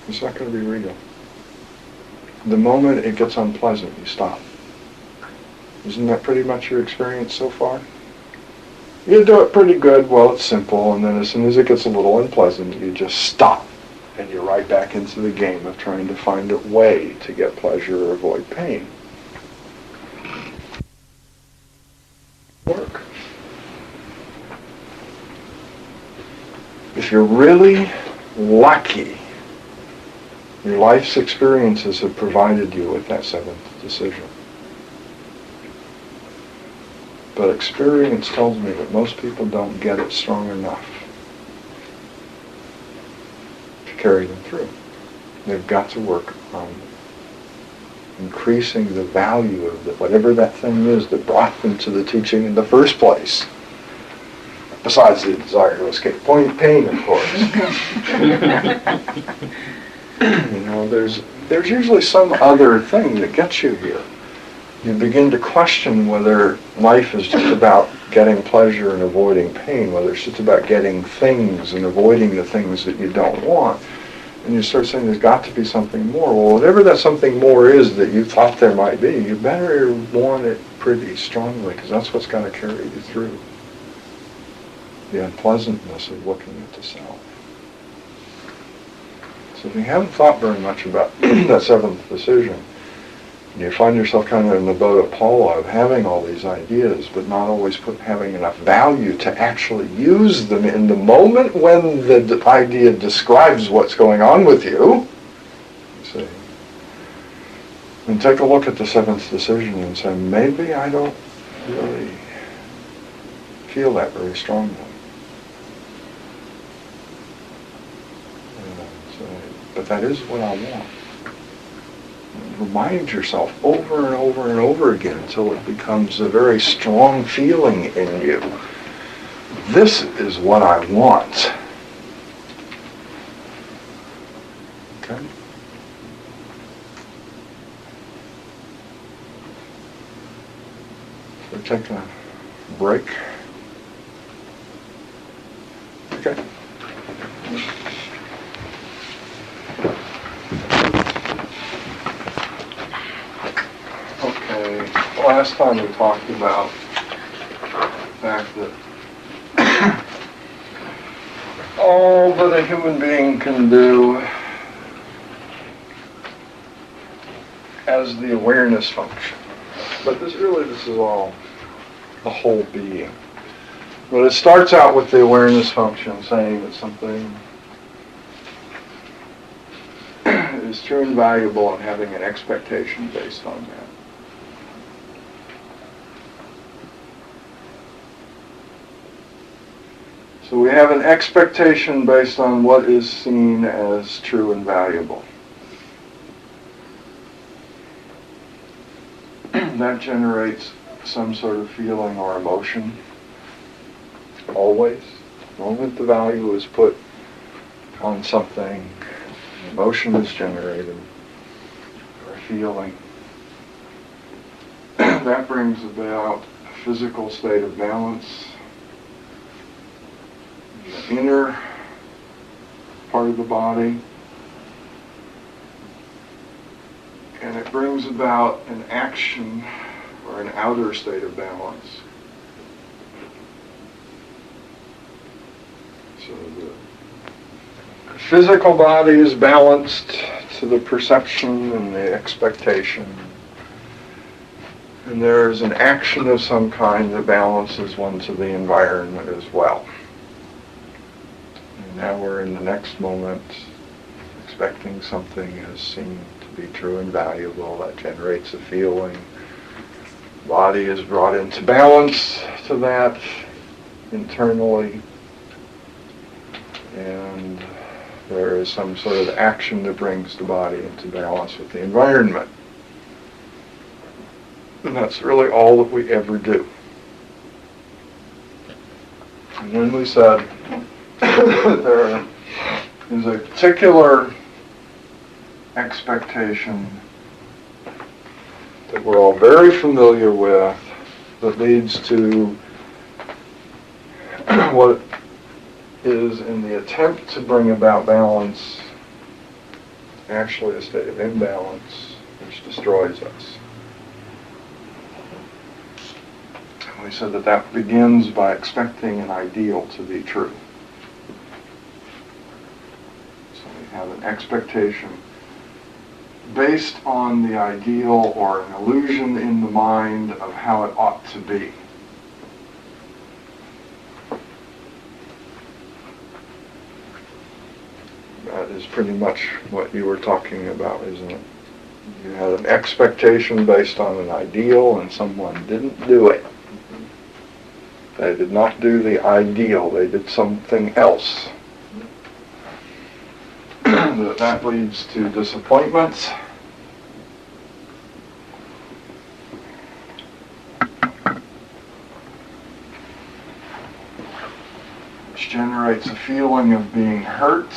It's not going to be real. The moment it gets unpleasant, you stop. Isn't that pretty much your experience so far? You do it pretty good, well, it's simple, and then as soon as it gets a little unpleasant, you just stop. And you're right back into the game of trying to find a way to get pleasure or avoid pain. Work. If you're really lucky, your life's experiences have provided you with that seventh decision. But experience tells me that most people don't get it strong enough to carry them through. They've got to work on increasing the value of whatever that thing is that brought them to the teaching in the first place. Besides the desire to escape pain, of course. You know, there's usually some other thing that gets you here. You begin to question whether life is just about getting pleasure and avoiding pain, whether it's just about getting things and avoiding the things that you don't want. And you start saying there's got to be something more. Well, whatever that something more is that you thought there might be, you better want it pretty strongly, because that's what's going to carry you through the unpleasantness of looking at the self. So if you haven't thought very much about that seventh decision, and you find yourself kind of in the boat of Paula of having all these ideas, but not always having enough value to actually use them in the moment when the idea describes what's going on with you, see, and take a look at the seventh decision and say, maybe I don't really feel that very strongly. But that is what I want. Remind yourself over and over and over again until it becomes a very strong feeling in you. This is what I want. Okay? So take a break. Okay. Last time we talked about the fact that all that a human being can do has the awareness function. But this is all the whole being. But it starts out with the awareness function, saying that something is true and valuable and having an expectation based on that. So we have an expectation based on what is seen as true and valuable. That generates some sort of feeling or emotion. Always. The moment the value is put on something, emotion is generated, or a feeling. That brings about a physical state of balance, the inner part of the body. And it brings about an action or an outer state of balance. So the physical body is balanced to the perception and the expectation. And there's an action of some kind that balances one to the environment as well. And now we're in the next moment, expecting something as seen to be true and valuable. That generates a feeling. Body is brought into balance to that internally. And there is some sort of action that brings the body into balance with the environment. And that's really all that we ever do. And when we said that there is a particular expectation that we're all very familiar with that leads to what is, in the attempt to bring about balance, actually a state of imbalance which destroys us. And we said that that begins by expecting an ideal to be true. So we have an expectation based on the ideal or an illusion in the mind of how it ought to be. That is pretty much what you were talking about, isn't it? You had an expectation based on an ideal and someone didn't do it. They did not do the ideal, they did something else. That leads to disappointments. Which generates a feeling of being hurt.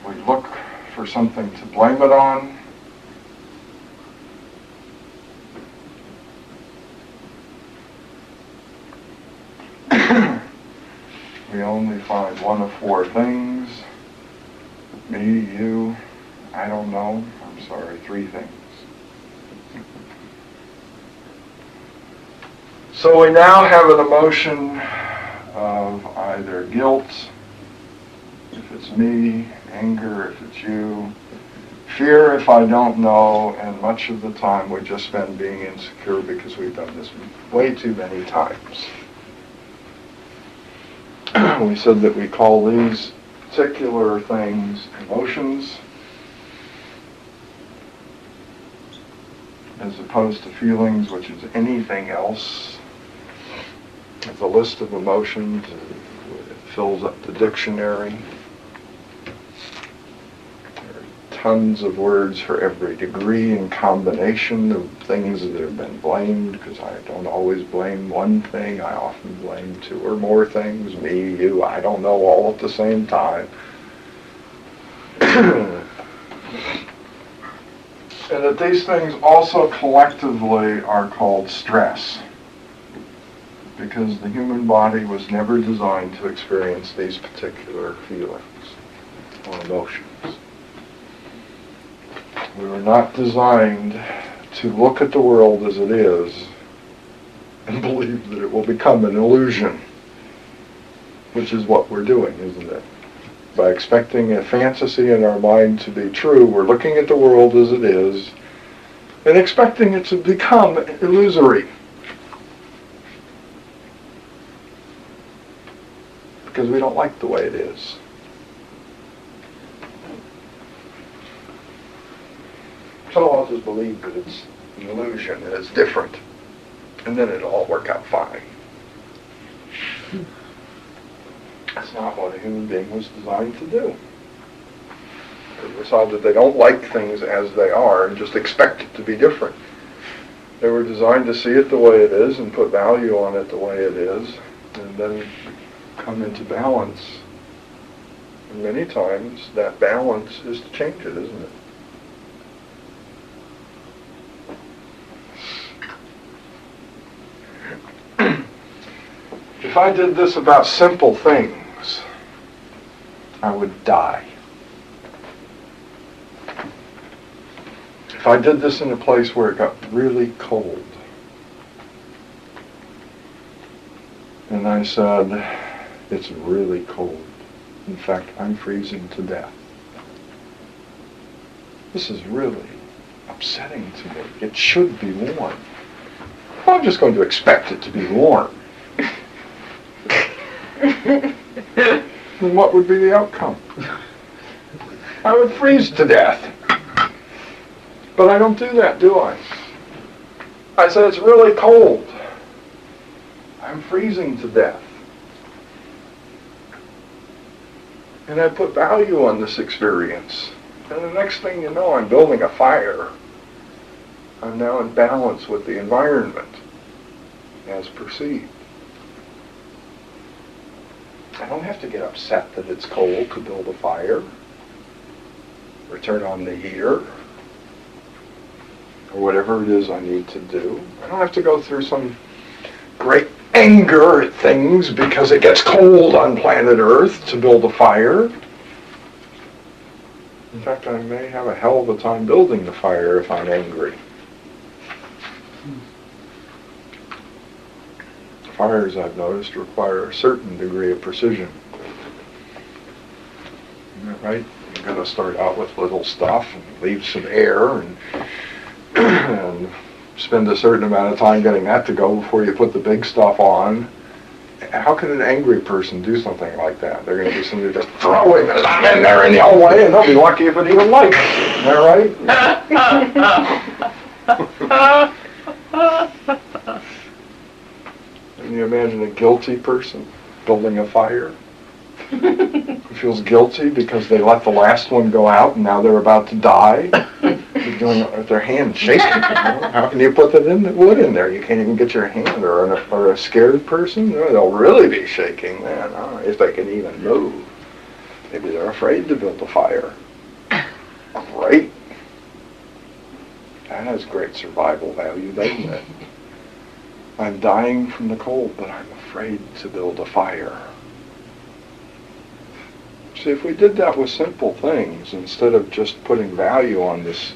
We look for something to blame it on. We only find one of four things. Me, you, I don't know, I'm sorry, three things. So we now have an emotion of either guilt, if it's me, anger if it's you, fear if I don't know, and much of the time we just spend being insecure because we've done this way too many times. We said that we call these particular things emotions as opposed to feelings, which is anything else. It's a list of emotions. It fills up the dictionary. There are tons of words for every degree and combination of things that have been blamed, because I don't always blame one thing. I often blame two or more things. Me, you, I don't know, all at the same time. And that these things also collectively are called stress, because the human body was never designed to experience these particular feelings or emotions. We were not designed to look at the world as it is and believe that it will become an illusion, which is what we're doing, isn't it? By expecting a fantasy in our mind to be true, we're looking at the world as it is and expecting it to become illusory. Because we don't like the way it is. So I'll just believe that it's an illusion and it's different. And then it'll all work out fine. That's not what a human being was designed to do. They decided they don't like things as they are and just expect it to be different. They were designed to see it the way it is and put value on it the way it is, and then come into balance. And many times that balance is to change it, isn't it? If I did this about simple things, I would die. If I did this in a place where it got really cold, and I said, it's really cold. In fact, I'm freezing to death. This is really upsetting to me. It should be warm. Well, I'm just going to expect it to be warm. Then what would be the outcome? I would freeze to death. But I don't do that, do I? I said, it's really cold. I'm freezing to death. And I put value on this experience. And the next thing you know, I'm building a fire. I'm now in balance with the environment as perceived. I don't have to get upset that it's cold to build a fire, or turn on the heater, or whatever it is I need to do. I don't have to go through some great anger at things because it gets cold on planet Earth to build a fire. In fact, I may have a hell of a time building the fire if I'm angry. Fires, I've noticed, require a certain degree of precision. Isn't that right? You've got to start out with little stuff and leave some air and and spend a certain amount of time getting that to go before you put the big stuff on. How can an angry person do something like that? They're going to be somebody just throwing it on in there in the way, and they'll be lucky if it even lights. Isn't that right? Can you imagine a guilty person building a fire? Who feels guilty because they let the last one go out and now they're about to die? They're doing it with their hand shaking. How can you put the wood in there? You can't even get your hand. Or a scared person? They'll really be shaking then, if they can even move. Maybe they're afraid to build a fire. Great. That has great survival value, doesn't it? I'm dying from the cold, but I'm afraid to build a fire. See, if we did that with simple things, instead of just putting value on this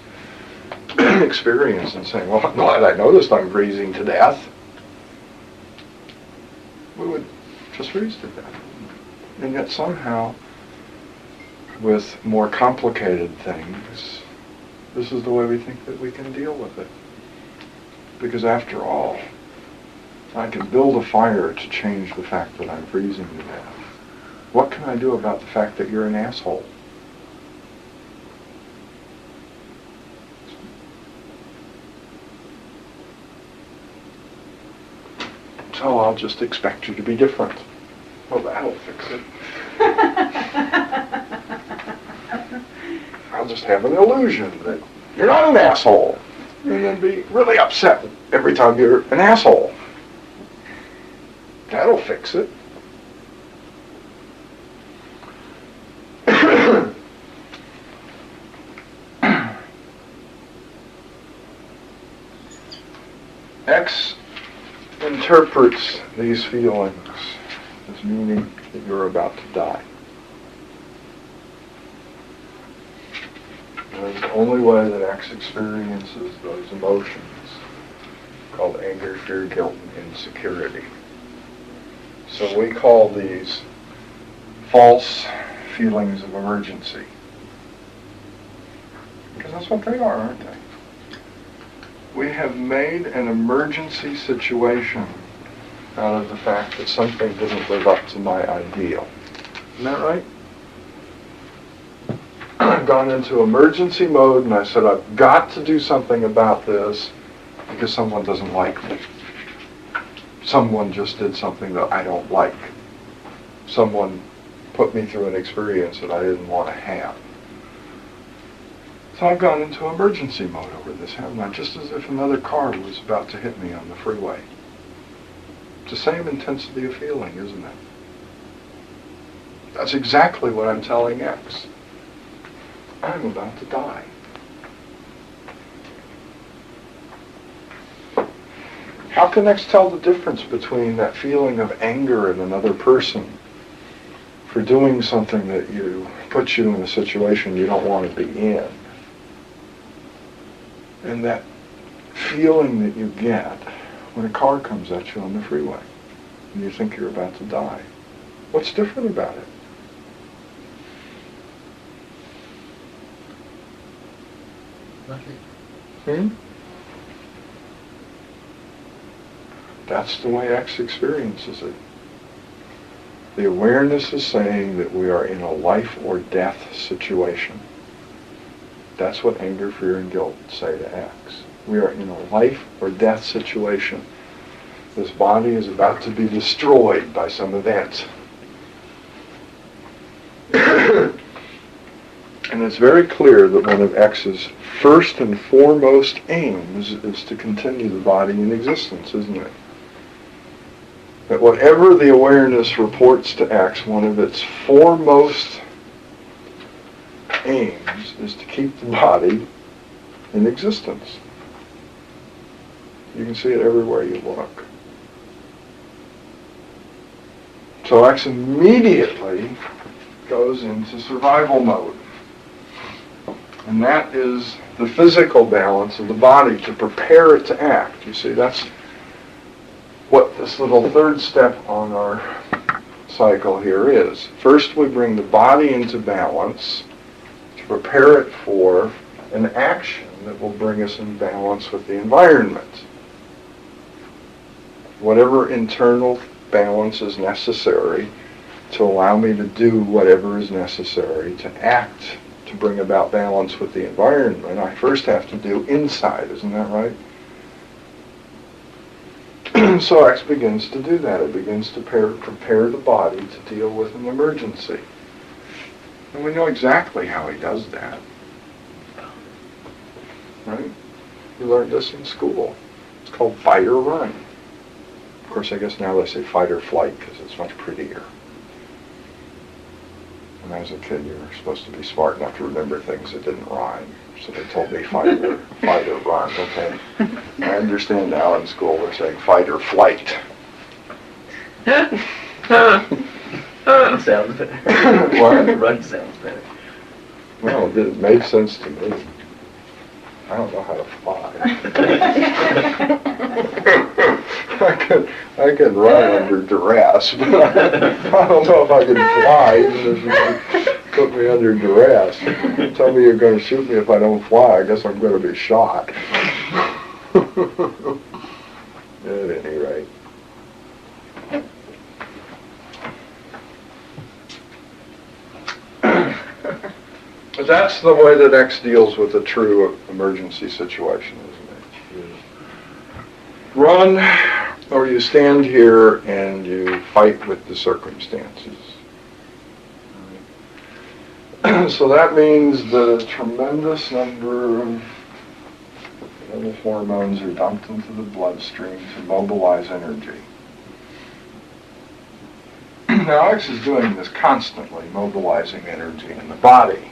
experience and saying, well, I'm glad I noticed I'm freezing to death, we would just freeze to death. And yet somehow, with more complicated things, this is the way we think that we can deal with it. Because after all, I can build a fire to change the fact that I'm freezing to death. What can I do about the fact that you're an asshole? So I'll just expect you to be different. Well, that'll fix it. I'll just have an illusion that you're not an asshole. And then be really upset every time you're an asshole. That'll fix it. X interprets these feelings as meaning that you're about to die. And the only way that X experiences those emotions, called anger, fear, guilt, and insecurity. So we call these false feelings of emergency. Because that's what they are, aren't they? We have made an emergency situation out of the fact that something didn't live up to my ideal. Isn't that right? I've gone into emergency mode and I said, I've got to do something about this because someone doesn't like me. Someone just did something that I don't like. Someone put me through an experience that I didn't want to have. So I've gone into emergency mode over this, haven't I? Just as if another car was about to hit me on the freeway. It's the same intensity of feeling, isn't it? That's exactly what I'm telling X. I'm about to die. How can X tell the difference between that feeling of anger in another person for doing something that puts you in a situation you don't want to be in, and that feeling that you get when a car comes at you on the freeway and you think you're about to die? What's different about it? Nothing. That's the way X experiences it. The awareness is saying that we are in a life or death situation. That's what anger, fear, and guilt say to X. We are in a life or death situation. This body is about to be destroyed by some event. And it's very clear that one of X's first and foremost aims is to continue the body in existence, isn't it? That whatever the awareness reports to X, one of its foremost aims is to keep the body in existence. You can see it everywhere you look. So X immediately goes into survival mode. And that is the physical balance of the body to prepare it to act. You see, that's what this little third step on our cycle here is. First, we bring the body into balance to prepare it for an action that will bring us in balance with the environment. Whatever internal balance is necessary to allow me to do whatever is necessary to act to bring about balance with the environment, I first have to do inside, isn't that right? So X begins to do that. It begins to prepare the body to deal with an emergency. And we know exactly how he does that. Right? You learned this in school. It's called fight or run. Of course, I guess now they say fight or flight because it's much prettier. When I was a kid, you were supposed to be smart enough to remember things that didn't rhyme. So they told me fight or run. Okay. I understand now in school they're saying fight or flight. It sounds better. What? Run sounds better. Well, it made sense to me. I don't know how to fly. I can run under duress, but I don't know if I can fly even if you put me under duress. Tell me you're going to shoot me if I don't fly. I guess I'm going to be shot. At any rate. That's the way that X deals with a true emergency situation, isn't it? You run, or you stand here and you fight with the circumstances. So that means that a tremendous number of little hormones are dumped into the bloodstream to mobilize energy. Now X is doing this constantly, mobilizing energy in the body.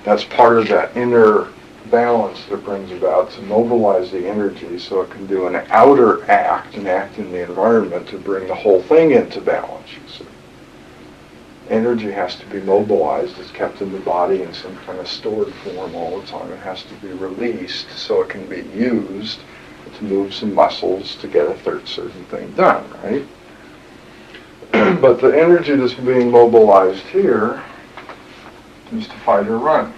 That's part of that inner balance that brings about to mobilize the energy so it can do an outer act, an act in the environment to bring the whole thing into balance, you see. Energy has to be mobilized. It's kept in the body in some kind of stored form all the time. It has to be released so it can be used to move some muscles to get a certain thing done, right? But the energy that's being mobilized here is to fight or run.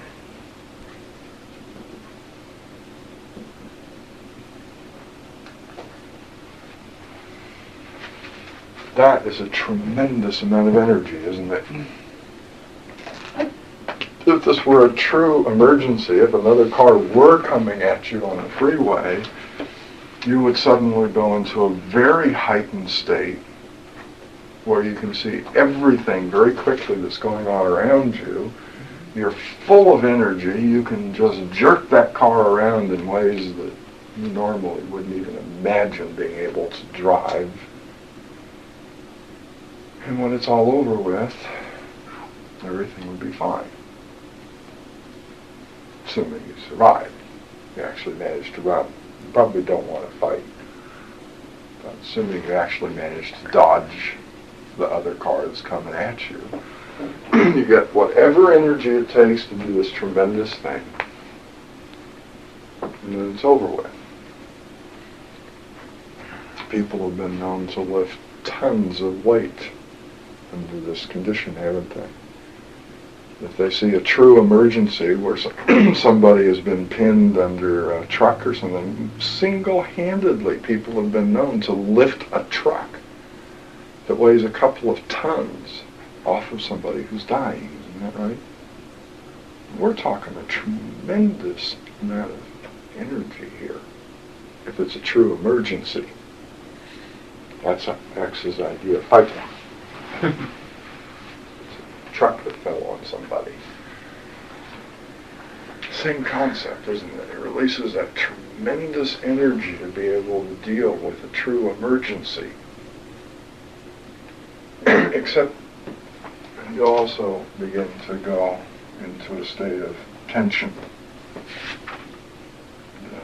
That is a tremendous amount of energy, isn't it? If this were a true emergency, if another car were coming at you on the freeway, you would suddenly go into a very heightened state where you can see everything very quickly that's going on around you. You're full of energy. You can just jerk that car around in ways that you normally wouldn't even imagine being able to drive. And when it's all over with, everything would be fine. Assuming you survive. You actually manage to run. You probably don't want to fight. But assuming you actually manage to dodge the other car that's coming at you, you get whatever energy it takes to do this tremendous thing, and then it's over with. People have been known to lift tons of weight under this condition, haven't they? If they see a true emergency where somebody has been pinned under a truck or something, single-handedly people have been known to lift a truck that weighs a couple of tons off of somebody who's dying. Isn't that right? We're talking a tremendous amount of energy here if it's a true emergency. That's X's idea of fighting. Truck that fell on somebody. Same concept, isn't it? It releases that tremendous energy to be able to deal with a true emergency. Except you also begin to go into a state of tension.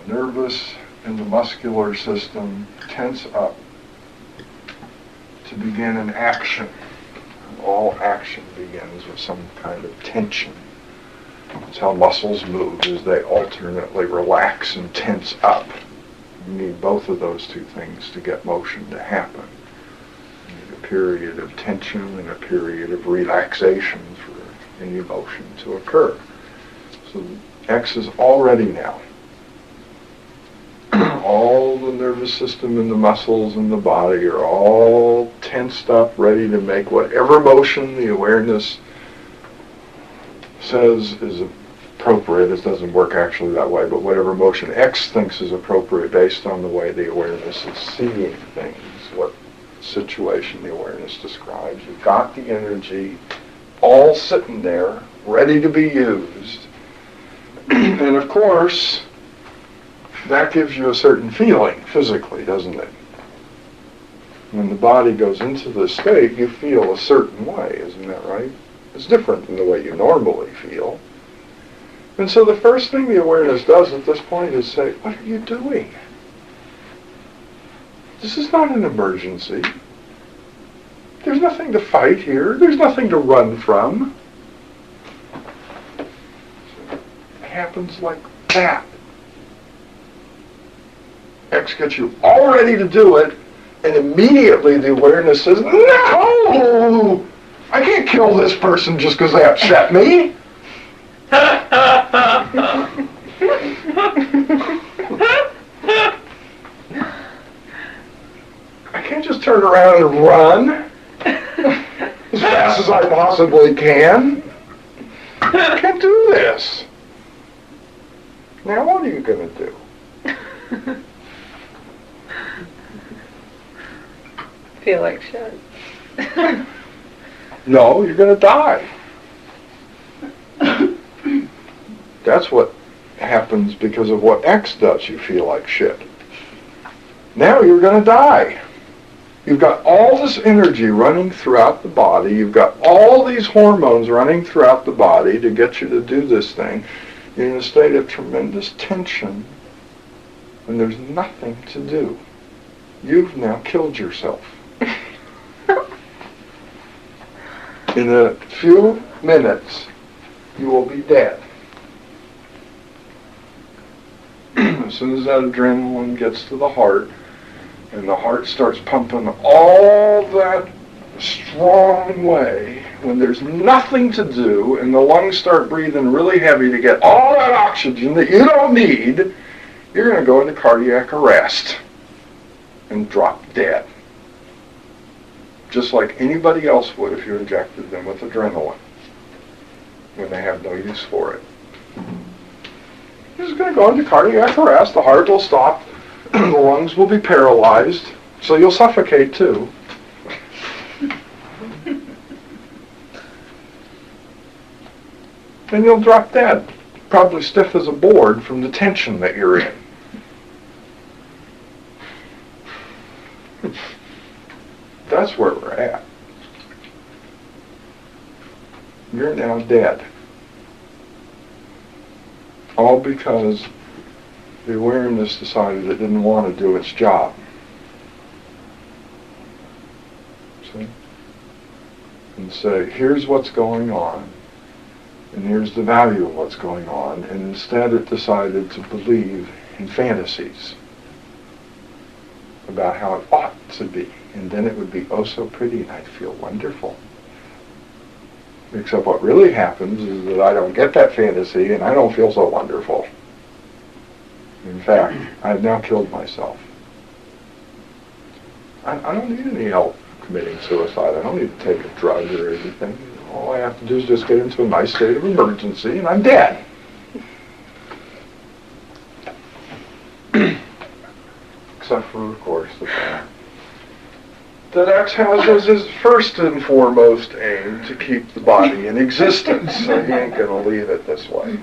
The nervous and the muscular system tense up to begin an action. All action begins with some kind of tension. It's how muscles move, as they alternately relax and tense up. You need both of those two things to get motion to happen. You need a period of tension and a period of relaxation for any motion to occur. So X is already now. All the nervous system and the muscles in the body are all tensed up, ready to make whatever motion the awareness says is appropriate. It doesn't work actually that way, but whatever motion X thinks is appropriate based on the way the awareness is seeing things, what situation the awareness describes. You've got the energy all sitting there, ready to be used. And of course, that gives you a certain feeling physically, doesn't it? When the body goes into this state, you feel a certain way, isn't that right? It's different than the way you normally feel. And so the first thing the awareness does at this point is say, what are you doing? This is not an emergency. There's nothing to fight here. There's nothing to run from. It happens like that. X gets you all ready to do it, and immediately the awareness says, no! I can't kill this person just because they upset me. I can't just turn around and run as fast as I possibly can. I can't do this. Now what are you going to do? Feel like shit. No, you're going to die. That's what happens because of what X does. You feel like shit. Now you're going to die. You've got all this energy running throughout the body. You've got all these hormones running throughout the body to get you to do this thing. You're in a state of tremendous tension, and there's nothing to do. You've now killed yourself. In a few minutes, you will be dead. As soon as that adrenaline gets to the heart, and the heart starts pumping all that strong way, when there's nothing to do, and the lungs start breathing really heavy to get all that oxygen that you don't need, you're going to go into cardiac arrest and drop dead. Just like anybody else would if you injected them with adrenaline when they have no use for it. You're just going to go into cardiac arrest, the heart will stop, the lungs will be paralyzed, so you'll suffocate too. And you'll drop dead, probably stiff as a board from the tension that you're in. That's where we're at. You're now dead. All because the awareness decided it didn't want to do its job. See? And say, here's what's going on, and here's the value of what's going on, and instead it decided to believe in fantasies about how it ought to be, and then it would be oh so pretty, and I'd feel wonderful. Except what really happens is that I don't get that fantasy, and I don't feel so wonderful. In fact, I've now killed myself. I don't need any help committing suicide. I don't need to take a drug or anything. All I have to do is just get into a nice state of emergency, and I'm dead. Except for, of course, the fact that X has as his first and foremost aim to keep the body in existence, so he ain't going to leave it this way.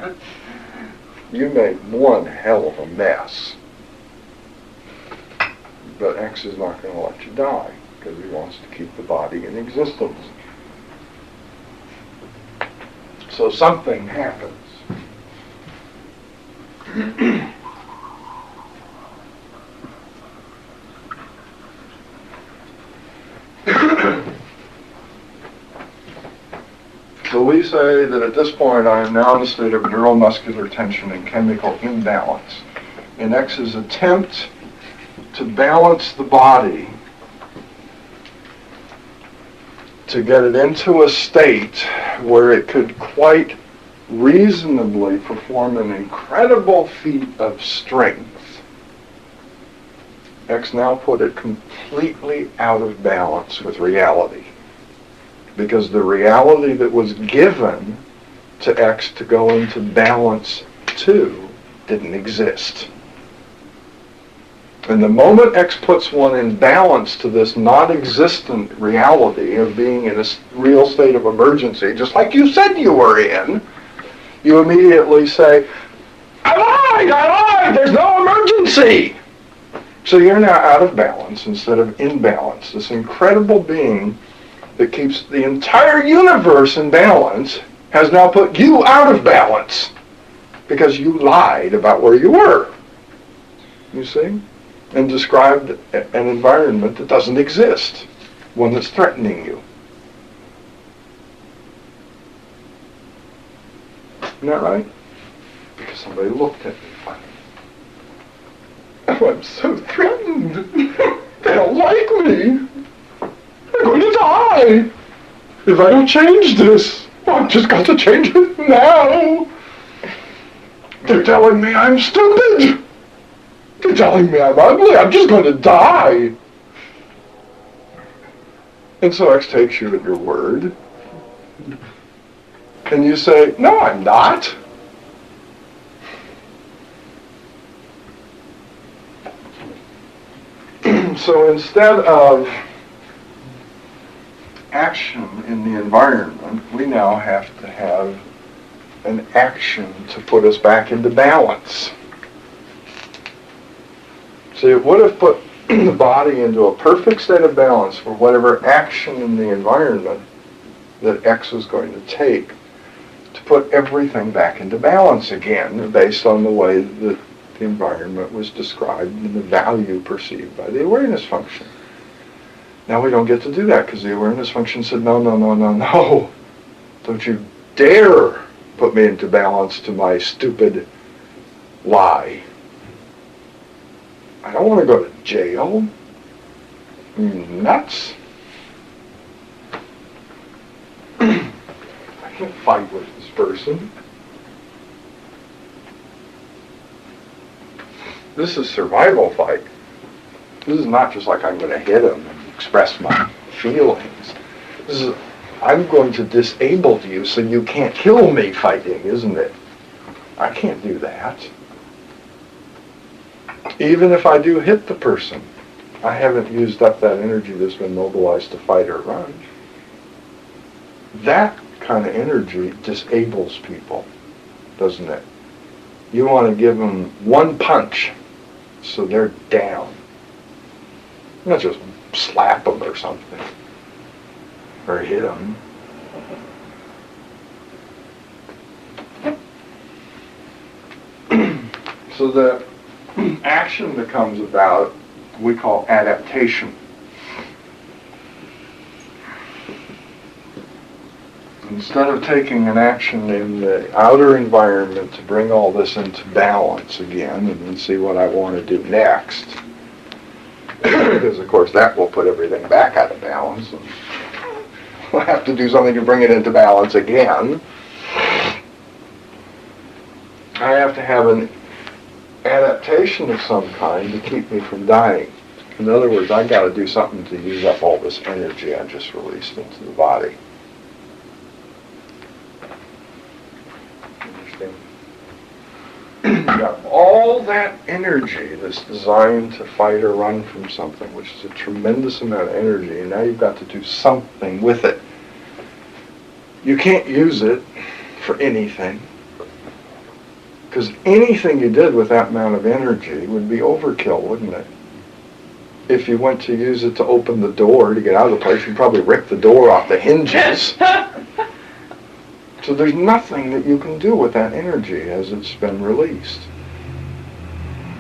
You made one hell of a mess. But X is not going to let you die, because he wants to keep the body in existence. So something happens. So we say that at this point I am now in a state of neuromuscular tension and chemical imbalance. In X's attempt to balance the body, to get it into a state where it could quite reasonably perform an incredible feat of strength, X now put it completely out of balance with reality. Because the reality that was given to X to go into balance to didn't exist. And the moment X puts one in balance to this non-existent reality of being in a real state of emergency, just like you said you were in, you immediately say, I lied, there's no emergency. So you're now out of balance instead of in balance. This incredible being that keeps the entire universe in balance has now put you out of balance because you lied about where you were. You see? And described an environment that doesn't exist, one that's threatening you. Isn't that right? Because somebody looked at me funny. Oh, I'm so threatened. They don't like me. I'm going to die. If I don't change this, I've just got to change it now. They're telling me I'm stupid. They're telling me I'm ugly. I'm just going to die. And so X takes you at your word. And you say, no, I'm not. So instead of action in the environment, we now have to have an action to put us back into balance. So it would have put the body into a perfect state of balance for whatever action in the environment that X was going to take to put everything back into balance again based on the way that the environment was described and the value perceived by the awareness function. Now we don't get to do that because the awareness function said, no. Don't you dare put me into balance to my stupid lie. I don't want to go to jail. Are you nuts? I can't fight with this person. This is survival fight. This is not just like I'm going to hit him and express my feelings. This is, I'm going to disable you so you can't kill me fighting, isn't it? I can't do that. Even if I do hit the person, I haven't used up that energy that's been mobilized to fight or run. That kind of energy disables people, doesn't it? You want to give them one punch so they're down. Not just slap them or something, or hit them. So that action that comes about, we call adaptation. Instead of taking an action in the outer environment to bring all this into balance again and then see what I want to do next, because of course that will put everything back out of balance, and we'll have to do something to bring it into balance again. I have to have an adaptation of some kind to keep me from dying. In other words, I got to do something to use up all this energy I just released into the body. You got all that energy that's designed to fight or run from something, which is a tremendous amount of energy, and now you've got to do something with it. You can't use it for anything, because anything you did with that amount of energy would be overkill, wouldn't it? If you went to use it to open the door to get out of the place, you'd probably rip the door off the hinges. So there's nothing that you can do with that energy as it's been released.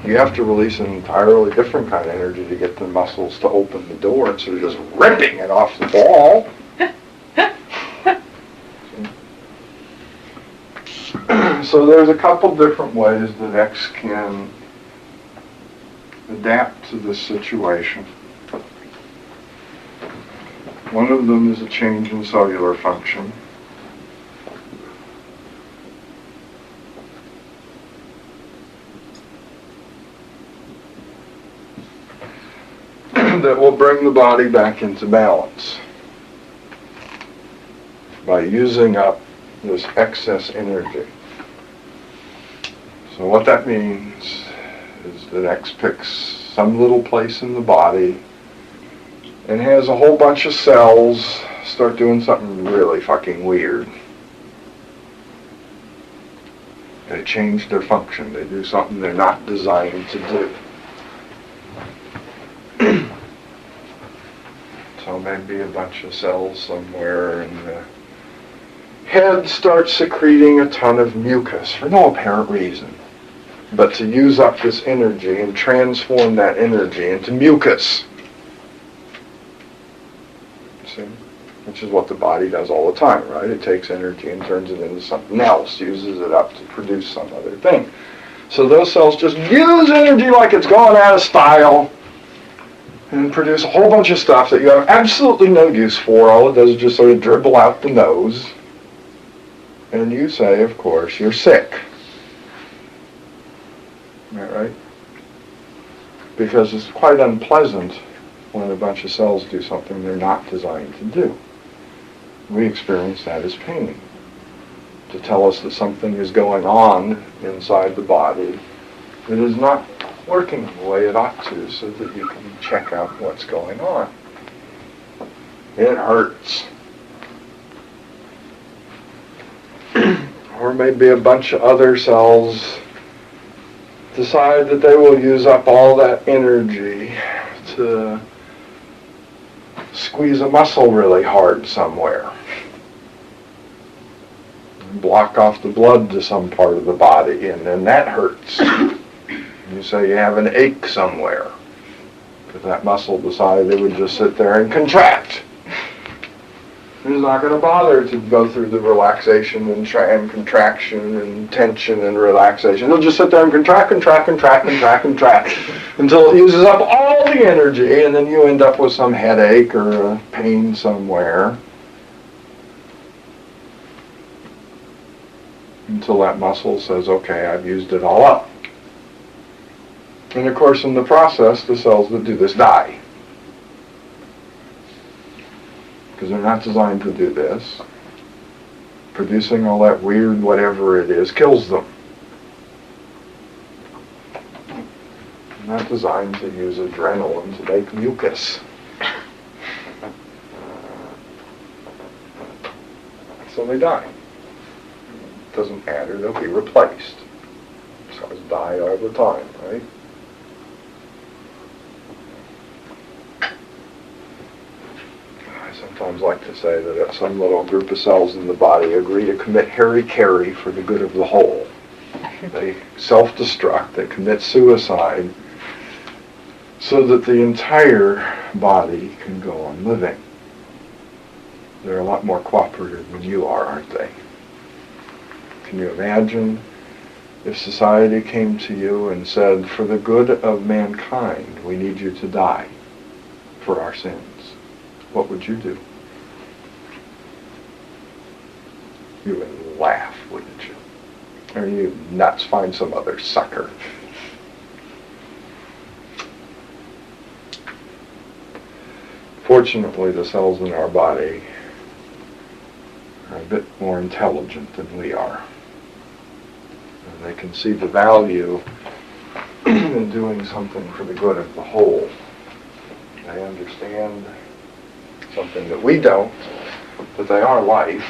You have to release an entirely different kind of energy to get the muscles to open the door instead of just ripping it off the wall. So there's a couple different ways that X can adapt to this situation. One of them is a change in cellular function. That will bring the body back into balance by using up this excess energy. So what that means is that X picks some little place in the body and has a whole bunch of cells start doing something really fucking weird. They change their function. They do something they're not designed to do. So maybe a bunch of cells somewhere in the head starts secreting a ton of mucus for no apparent reason, but to use up this energy and transform that energy into mucus. See? Which is what the body does all the time, right? It takes energy and turns it into something else, uses it up to produce some other thing. So those cells just use energy like it's gone out of style and produce a whole bunch of stuff that you have absolutely no use for. All it does is just sort of dribble out the nose. And you say, of course, you're sick. Am I right? Because it's quite unpleasant when a bunch of cells do something they're not designed to do. We experience that as pain. To tell us that something is going on inside the body that is not working the way it ought to, so that you can check out what's going on. It hurts. Or maybe a bunch of other cells decide that they will use up all that energy to squeeze a muscle really hard somewhere. Block off the blood to some part of the body, and then that hurts. You say you have an ache somewhere, because that muscle decided it would just sit there and contract. It's not going to bother to go through the relaxation and contraction and tension and relaxation. It'll just sit there and contract until it uses up all the energy, and then you end up with some headache or a pain somewhere. Until that muscle says, okay, I've used it all up. And of course, in the process, the cells that do this die. Because they're not designed to do this. Producing all that weird whatever it is kills them. They're not designed to use adrenaline to make mucus. So they die. It doesn't matter, they'll be replaced. Cells die all the time, right? I sometimes like to say that some little group of cells in the body agree to commit hara-kiri for the good of the whole. They self-destruct, they commit suicide so that the entire body can go on living. They're a lot more cooperative than you are, aren't they? Can you imagine if society came to you and said, for the good of mankind, we need you to die for our sins? What would you do? You would laugh, wouldn't you? Are you nuts? Find some other sucker. Fortunately, the cells in our body are a bit more intelligent than we are. And they can see the value in doing something for the good of the whole. They understand something that we don't, that they are life.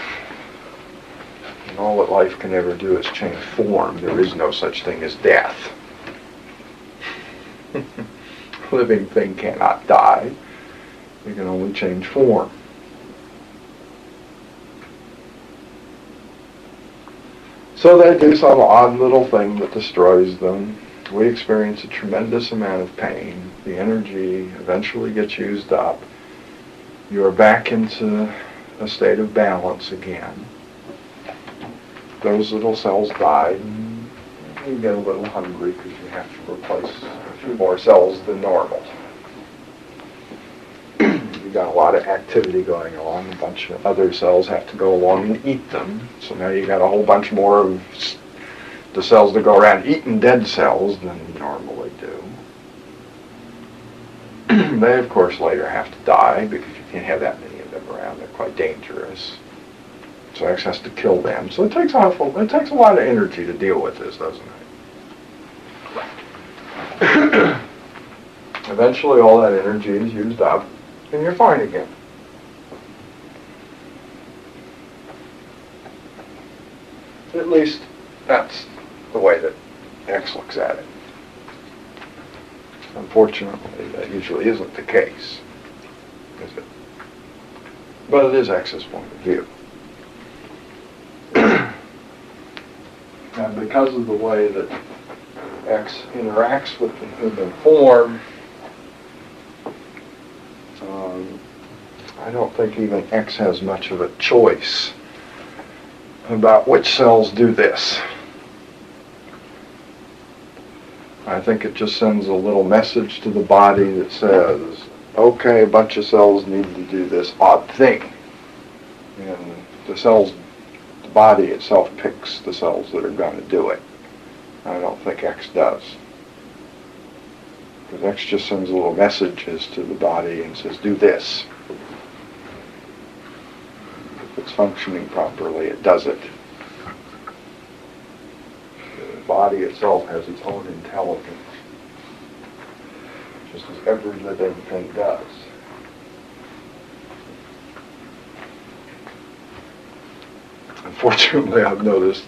And all that life can ever do is change form. There is no such thing as death. Living thing cannot die. It can only change form. So they do some odd little thing that destroys them. We experience a tremendous amount of pain. The energy eventually gets used up. You're back into a state of balance again. Those little cells die, and you get a little hungry because you have to replace a few more cells than normal. You've got a lot of activity going on. A bunch of other cells have to go along and eat them. So now you got a whole bunch more of the cells that go around eating dead cells than you normally do. They, of course, later have to die because you can't have that many of them around. They're quite dangerous. So X has to kill them. So it takes a lot of energy to deal with this, doesn't it? Eventually all that energy is used up and you're fine again. At least that's the way that X looks at it. Unfortunately, that usually isn't the case, is it? But it is X's point of view. And because of the way that X interacts with the human form, I don't think even X has much of a choice about which cells do this. I think it just sends a little message to the body that says, okay, a bunch of cells need to do this odd thing. And the body itself picks the cells that are going to do it. I don't think X does. Because X just sends little messages to the body and says, do this. If it's functioning properly, it does it. The body itself has its own intelligence, just as every living thing does. Unfortunately, I've noticed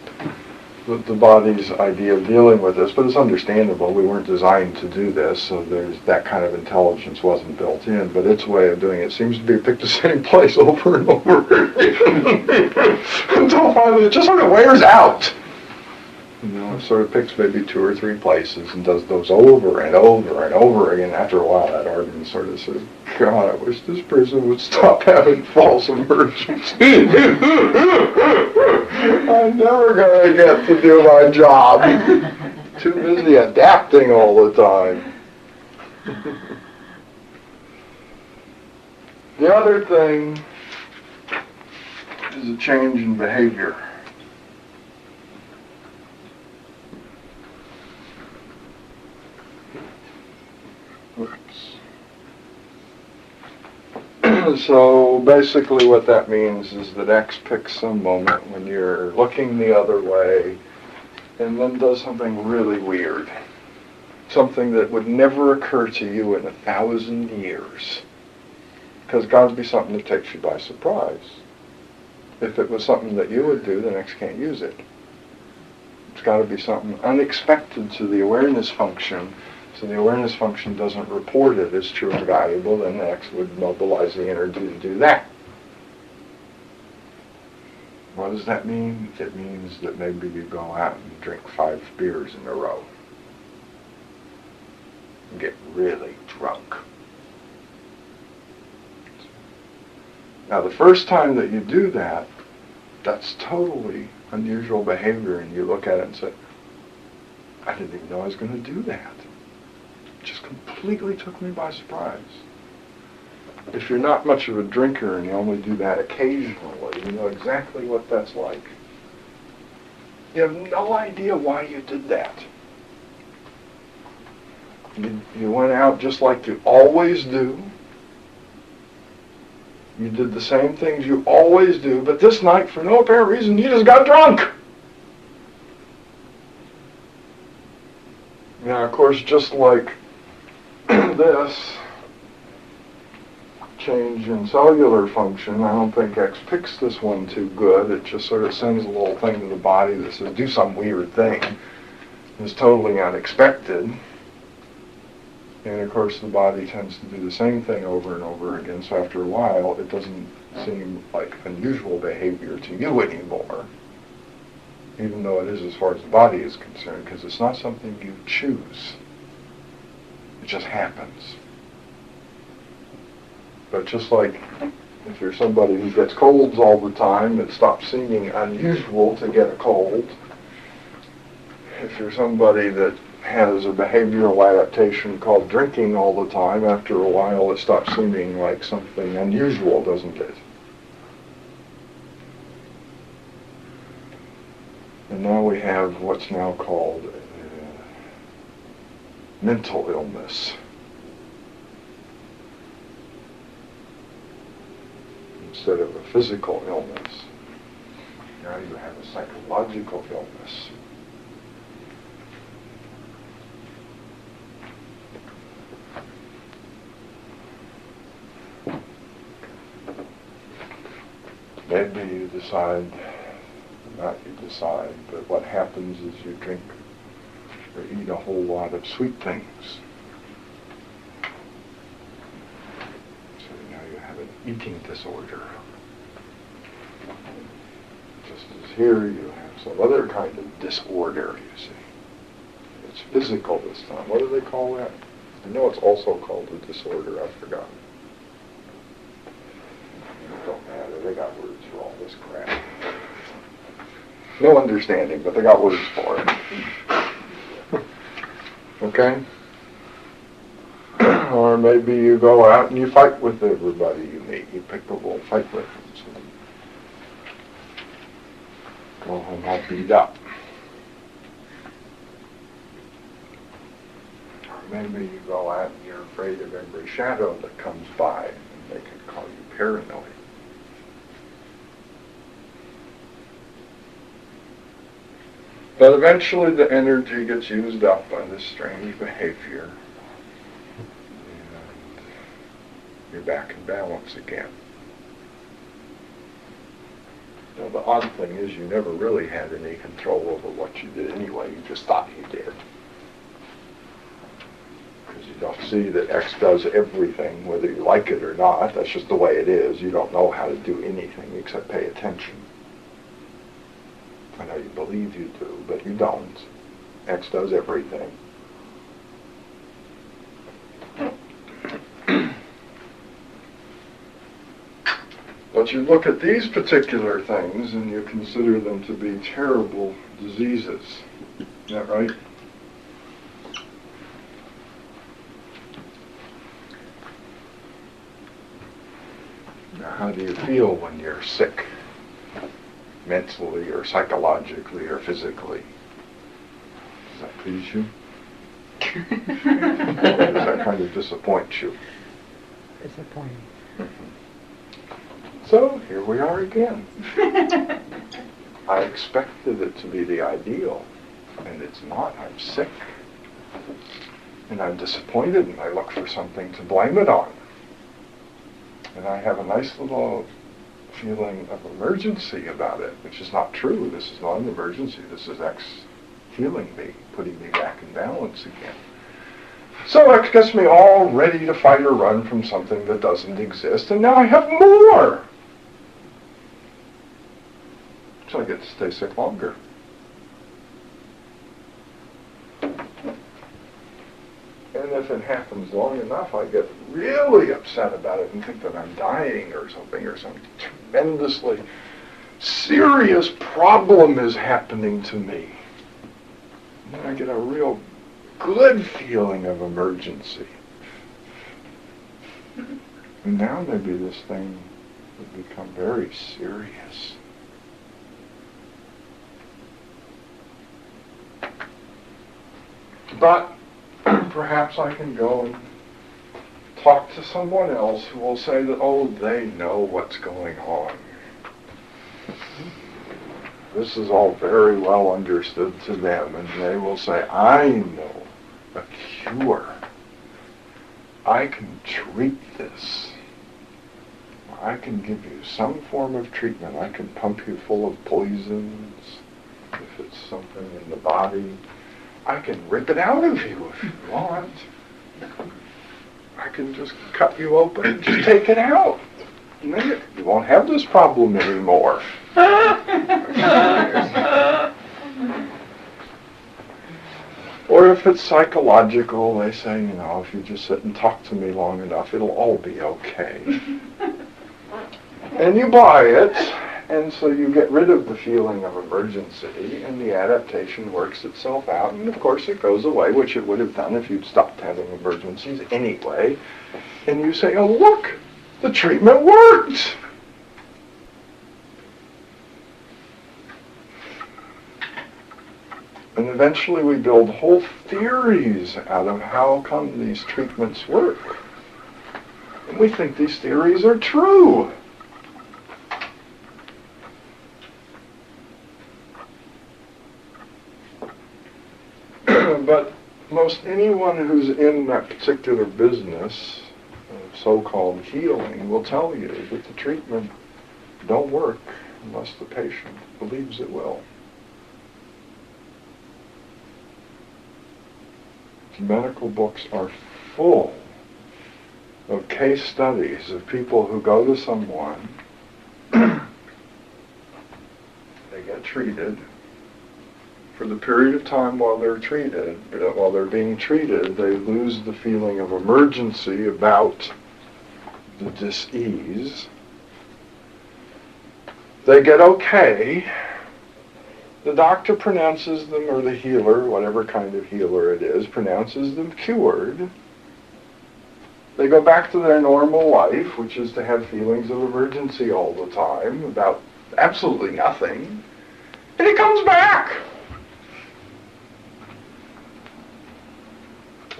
that the body's idea of dealing with this, but it's understandable. We weren't designed to do this, so there's that kind of intelligence wasn't built in. But its way of doing it seems to be to pick the same place over and over until finally it just sort of wears out. You know, it sort of picks maybe 2 or 3 places and does those over and over and over again. After a while, that organ sort of says, God, I wish this person would stop having false emergencies. I'm never going to get to do my job. Too busy adapting all the time. The other thing is a change in behavior. So basically what that means is that X picks some moment when you're looking the other way and then does something really weird. Something that would never occur to you in 1,000 years. Because it's got to be something that takes you by surprise. If it was something that you would do, then X can't use it. It's got to be something unexpected to the awareness function. So the awareness function doesn't report it as true and valuable, then X would mobilize the energy to do that. What does that mean? It means that maybe you go out and drink 5 beers in a row. And get really drunk. Now the first time that you do that, that's totally unusual behavior, and you look at it and say, I didn't even know I was going to do that. It just completely took me by surprise. If you're not much of a drinker and you only do that occasionally, you know exactly what that's like. You have no idea why you did that. You went out just like you always do. You did the same things you always do, but this night, for no apparent reason, you just got drunk. Now, of course, just like this change in cellular function, I don't think X picks this one too good. It just sort of sends a little thing to the body that says, do some weird thing. It's totally unexpected. And of course the body tends to do the same thing over and over again, so after a while it doesn't seem like unusual behavior to you anymore, even though it is as far as the body is concerned, because it's not something you choose. It just happens. But just like if you're somebody who gets colds all the time, it stops seeming unusual to get a cold. If you're somebody that has a behavioral adaptation called drinking all the time, after a while it stops seeming like something unusual, doesn't it? And now we have what's now called mental illness. Instead of a physical illness, now you have a psychological illness. Maybe you decide, not you decide, but what happens is you drink or eat a whole lot of sweet things. So now you have an eating disorder. Just as here you have some other kind of disorder, you see. It's physical this time. What do they call that? I know it's also called a disorder, I've forgotten. It don't matter, they got words for all this crap. No understanding, but they got words for it. Okay? Or maybe you go out and you fight with everybody you meet. You pick a little fight with them. So go home all beat up. Or maybe you go out and you're afraid of every shadow that comes by, and they could call you paranoid. But eventually the energy gets used up by this strange behavior. And you're back in balance again. Now the odd thing is you never really had any control over what you did anyway. You just thought you did. Because you don't see that X does everything, whether you like it or not. That's just the way it is. You don't know how to do anything except pay attention. I know you believe you do, but you don't. X does everything. But you look at these particular things and you consider them to be terrible diseases. Is that right? Now, how do you feel when you're sick? Mentally or psychologically or physically? Does that please you? Or does that kind of disappoint you? Disappointing. So, here we are again. I expected it to be the ideal, and it's not. I'm sick. And I'm disappointed, and I look for something to blame it on. And I have a nice little feeling of emergency about it, which is not true. This is not an emergency. This is X healing me, putting me back in balance again. So X gets me all ready to fight or run from something that doesn't exist, and now I have more. So I get to stay sick longer. And if it happens long enough, I get really upset about it and think that I'm dying or something, or some tremendously serious problem is happening to me. And then I get a real good feeling of emergency. And now maybe this thing would become very serious. But perhaps I can go and talk to someone else who will say that, oh, they know what's going on. This is all very well understood to them, and they will say, I know a cure. I can treat this. I can give you some form of treatment. I can pump you full of poisons if it's something in the body. I can rip it out of you if you want. I can just cut you open and just take it out. And then you won't have this problem anymore. Or if it's psychological, they say, you know, if you just sit and talk to me long enough, it'll all be okay. And you buy it, and so you get rid of the feeling of emergency, and the adaptation works itself out, and of course it goes away, which it would have done if you'd stopped having emergencies anyway. And you say, oh look, the treatment worked! And eventually we build whole theories out of how come these treatments work. And we think these theories are true. But most anyone who's in that particular business of so-called healing will tell you that the treatment don't work unless the patient believes it will. The medical books are full of case studies of people who go to someone, they get treated. For the period of time while they're treated, while they're being treated, they lose the feeling of emergency about the dis-ease. They get okay. The doctor pronounces them, or the healer, whatever kind of healer it is, pronounces them cured. They go back to their normal life, which is to have feelings of emergency all the time about absolutely nothing. And it comes back.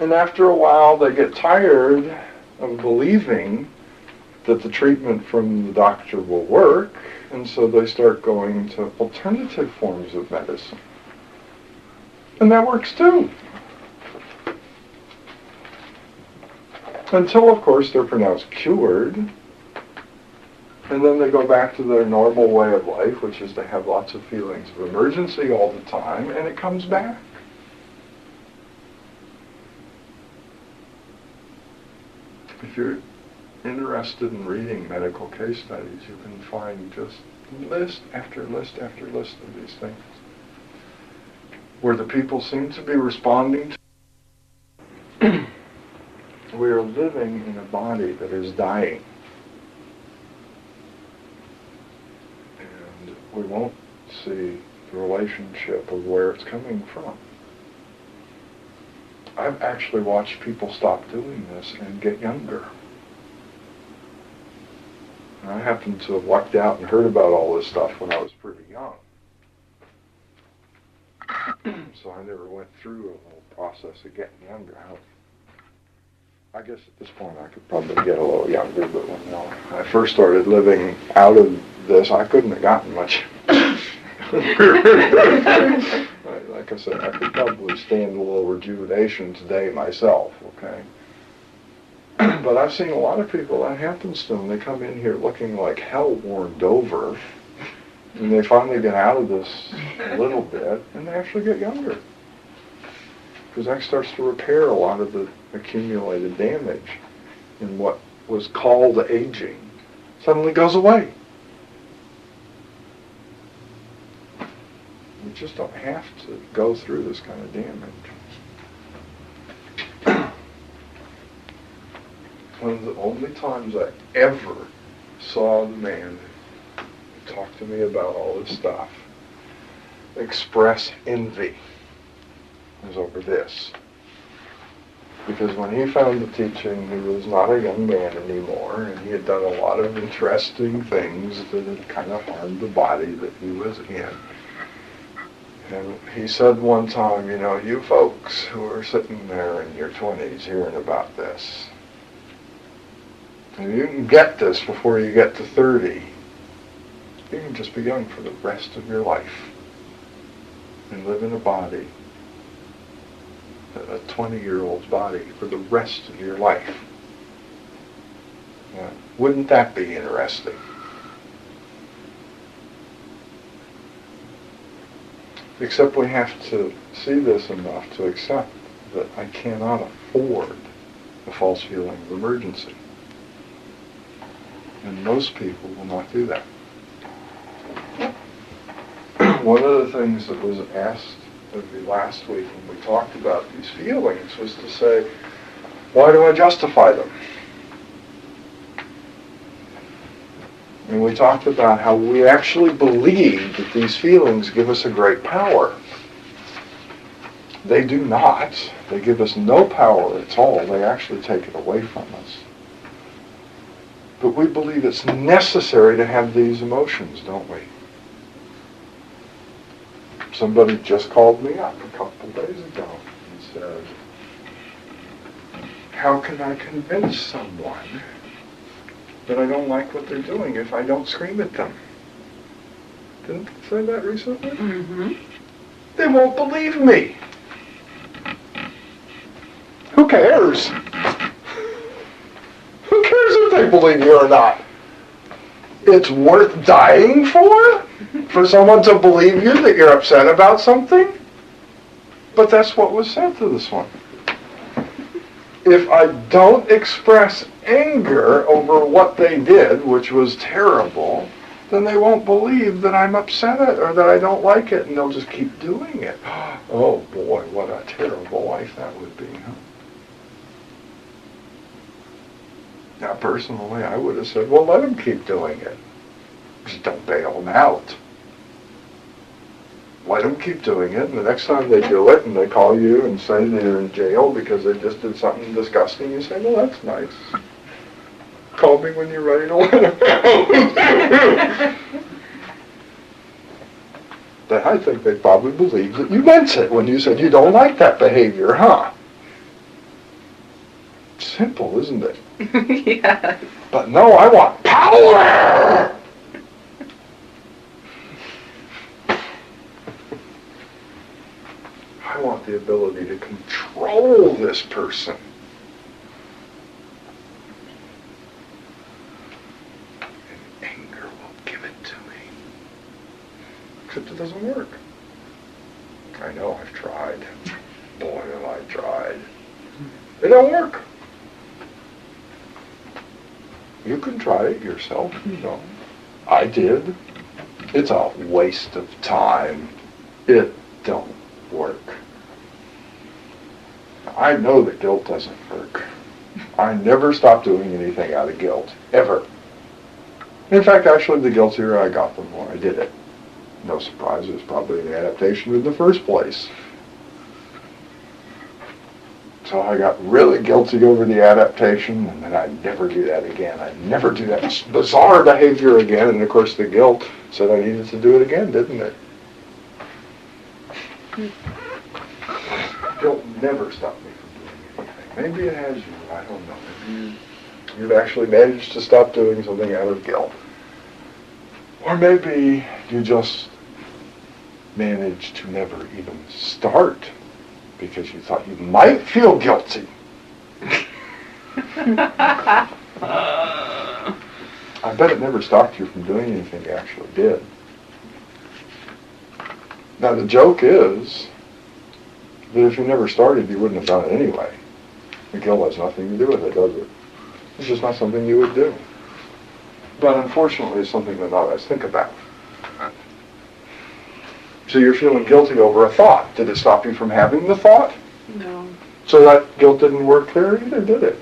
And after a while, they get tired of believing that the treatment from the doctor will work, and so they start going to alternative forms of medicine. And that works too. Until, of course, they're pronounced cured, and then they go back to their normal way of life, which is to have lots of feelings of emergency all the time, and it comes back. If you're interested in reading medical case studies, you can find just list after list after list of these things where the people seem to be responding to. We are living in a body that is dying. And we won't see the relationship of where it's coming from. I've actually watched people stop doing this and get younger. And I happened to have lucked out and heard about all this stuff when I was pretty young. So I never went through a whole process of getting younger. I guess at this point I could probably get a little younger, but when I first started living out of this, I couldn't have gotten much. Like I said, I could probably stand a little rejuvenation today myself, okay? But I've seen a lot of people that happens to them. They come in here looking like hell warmed over, and they finally get out of this a little bit, and they actually get younger. Because that starts to repair a lot of the accumulated damage in what was called aging. Suddenly goes away. just don't have to go through this kind of damage. One of the only times I ever saw the man who talked to me about all this stuff express envy was over this. Because when he found the teaching, he was not a young man anymore, and he had done a lot of interesting things that had kind of harmed the body that he was in. And he said one time, you know, you folks who are sitting there in your 20s hearing about this, if you can get this before you get to 30, you can just be young for the rest of your life and live in a body, a 20-year-old's body, for the rest of your life. Wouldn't that be interesting? Except we have to see this enough to accept that I cannot afford a false feeling of emergency. And most people will not do that. One of the things that was asked of me last week when we talked about these feelings was to say, why do I justify them? And we talked about how we actually believe that these feelings give us a great power. They do not. They give us no power at all. They actually take it away from us. But we believe it's necessary to have these emotions, don't we? Somebody just called me up a couple days ago and said, how can I convince someone that I don't like what they're doing if I don't scream at them? Didn't they say that recently? Mm-hmm. They won't believe me. Who cares? Who cares if they believe you or not? It's worth dying for someone to believe you that you're upset about something? But that's what was said to this one. If I don't express anger over what they did, which was terrible, then they won't believe that I'm upset or that I don't like it, and they'll just keep doing it. Oh boy, what a terrible life that would be, huh? Now, personally, I would have said, well, let them keep doing it. Just don't bail them out. Let them keep doing it, and the next time they do it, and they call you and say they're in jail because they just did something disgusting, you say, well, that's nice. Call me when you're ready to let them out. But I think they probably believe that you meant it when you said you don't like that behavior, huh? Simple, isn't it? Yes. But no, I want power! I want the ability to control this person. And anger will give it to me. Except it doesn't work. I know, I've tried. Boy, have I tried. It don't work. You can try it yourself, you know. I did. It's a waste of time. It don't work. I know that guilt doesn't work. I never stopped doing anything out of guilt, ever. In fact, actually, the guiltier I got, the more I did it. No surprise, it was probably an adaptation in the first place. So I got really guilty over the adaptation, and then I'd never do that again. I'd never do that bizarre behavior again, and of course the guilt said I needed to do it again, didn't it? Guilt never stopped me from doing anything. Maybe it has you, I don't know. Maybe you've actually managed to stop doing something out of guilt. Or maybe you just managed to never even start because you thought you might feel guilty. I bet it never stopped you from doing anything you actually did. Now the joke is that if you never started, you wouldn't have done it anyway. The guilt has nothing to do with it, does it? It's just not something you would do. But unfortunately, it's something that none of us think about. So you're feeling guilty over a thought. Did it stop you from having the thought? No. So that guilt didn't work there either, did it?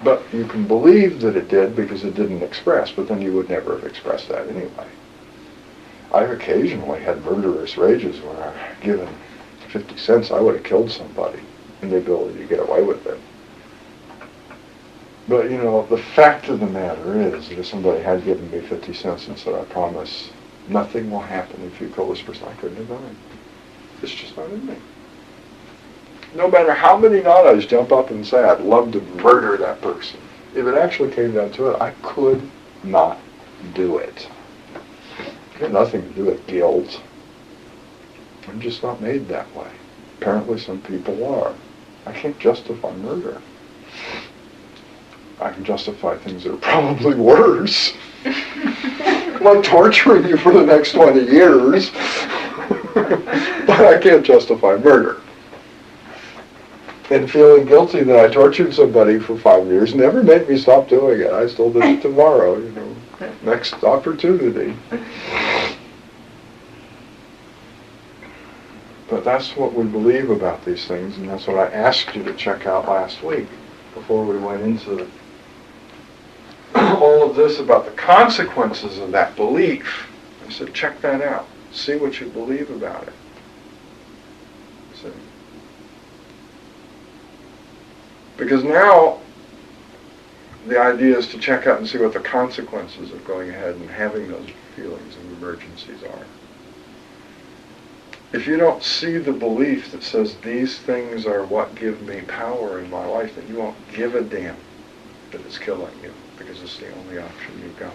But you can believe that it did because it didn't express, but then you would never have expressed that anyway. I've occasionally had murderous rages where I've given 50 cents, I would have killed somebody, and the ability to get away with it. But, you know, the fact of the matter is that if somebody had given me 50 cents and said, I promise nothing will happen if you kill this person, I couldn't have done it. It's just not in me. No matter how many nanas jump up and say, I'd love to murder that person, if it actually came down to it, I could not do it. It had nothing to do with guilt. I'm just not made that way. Apparently some people are. I can't justify murder. I can justify things that are probably worse. Like torturing you for the next 20 years. But I can't justify murder. And feeling guilty that I tortured somebody for 5 years never made me stop doing it. I still do it tomorrow, you know. Next opportunity. But that's what we believe about these things, and that's what I asked you to check out last week before we went into all of this about the consequences of that belief. I said, check that out. See what you believe about it. See? Because now the idea is to check out and see what the consequences of going ahead and having those feelings and emergencies are. If you don't see the belief that says these things are what give me power in my life, then you won't give a damn that it's killing you, because it's the only option you've got.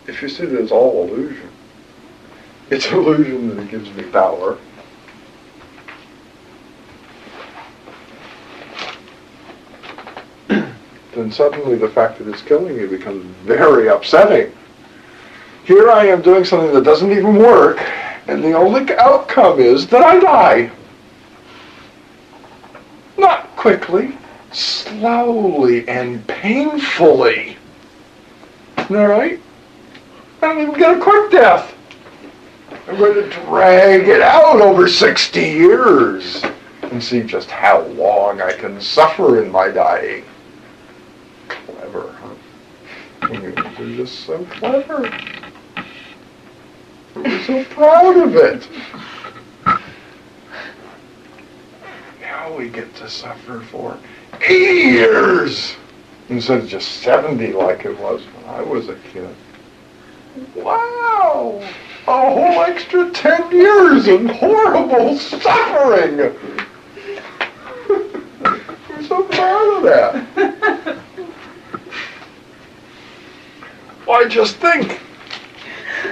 If you see that it's all illusion, it's illusion that it gives me power, then suddenly the fact that it's killing you becomes very upsetting. Here I am doing something that doesn't even work, and the only outcome is that I die. Not quickly, slowly and painfully. All right? I don't even get a quick death. I'm going to drag it out over 60 years and see just how long I can suffer in my dying. Clever, huh? Humans are just so clever. We're so proud of it. Now we get to suffer for 80 years instead of just 70 like it was when I was a kid. Wow! A whole extra 10 years of horrible suffering! We're so proud of that. Why, just think.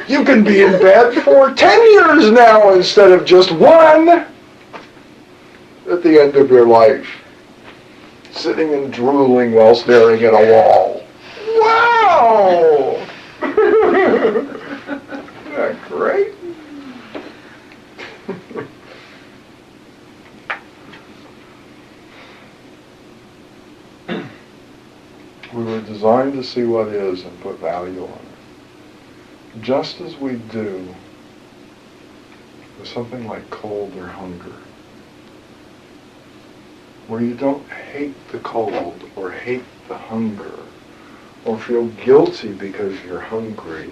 You can be in bed for 10 years now instead of just 1 at the end of your life. Sitting and drooling while staring at a wall. Wow! Isn't that great? We were designed to see what is and put value on it. Just as we do with something like cold or hunger, where you don't hate the cold or hate the hunger or feel guilty because you're hungry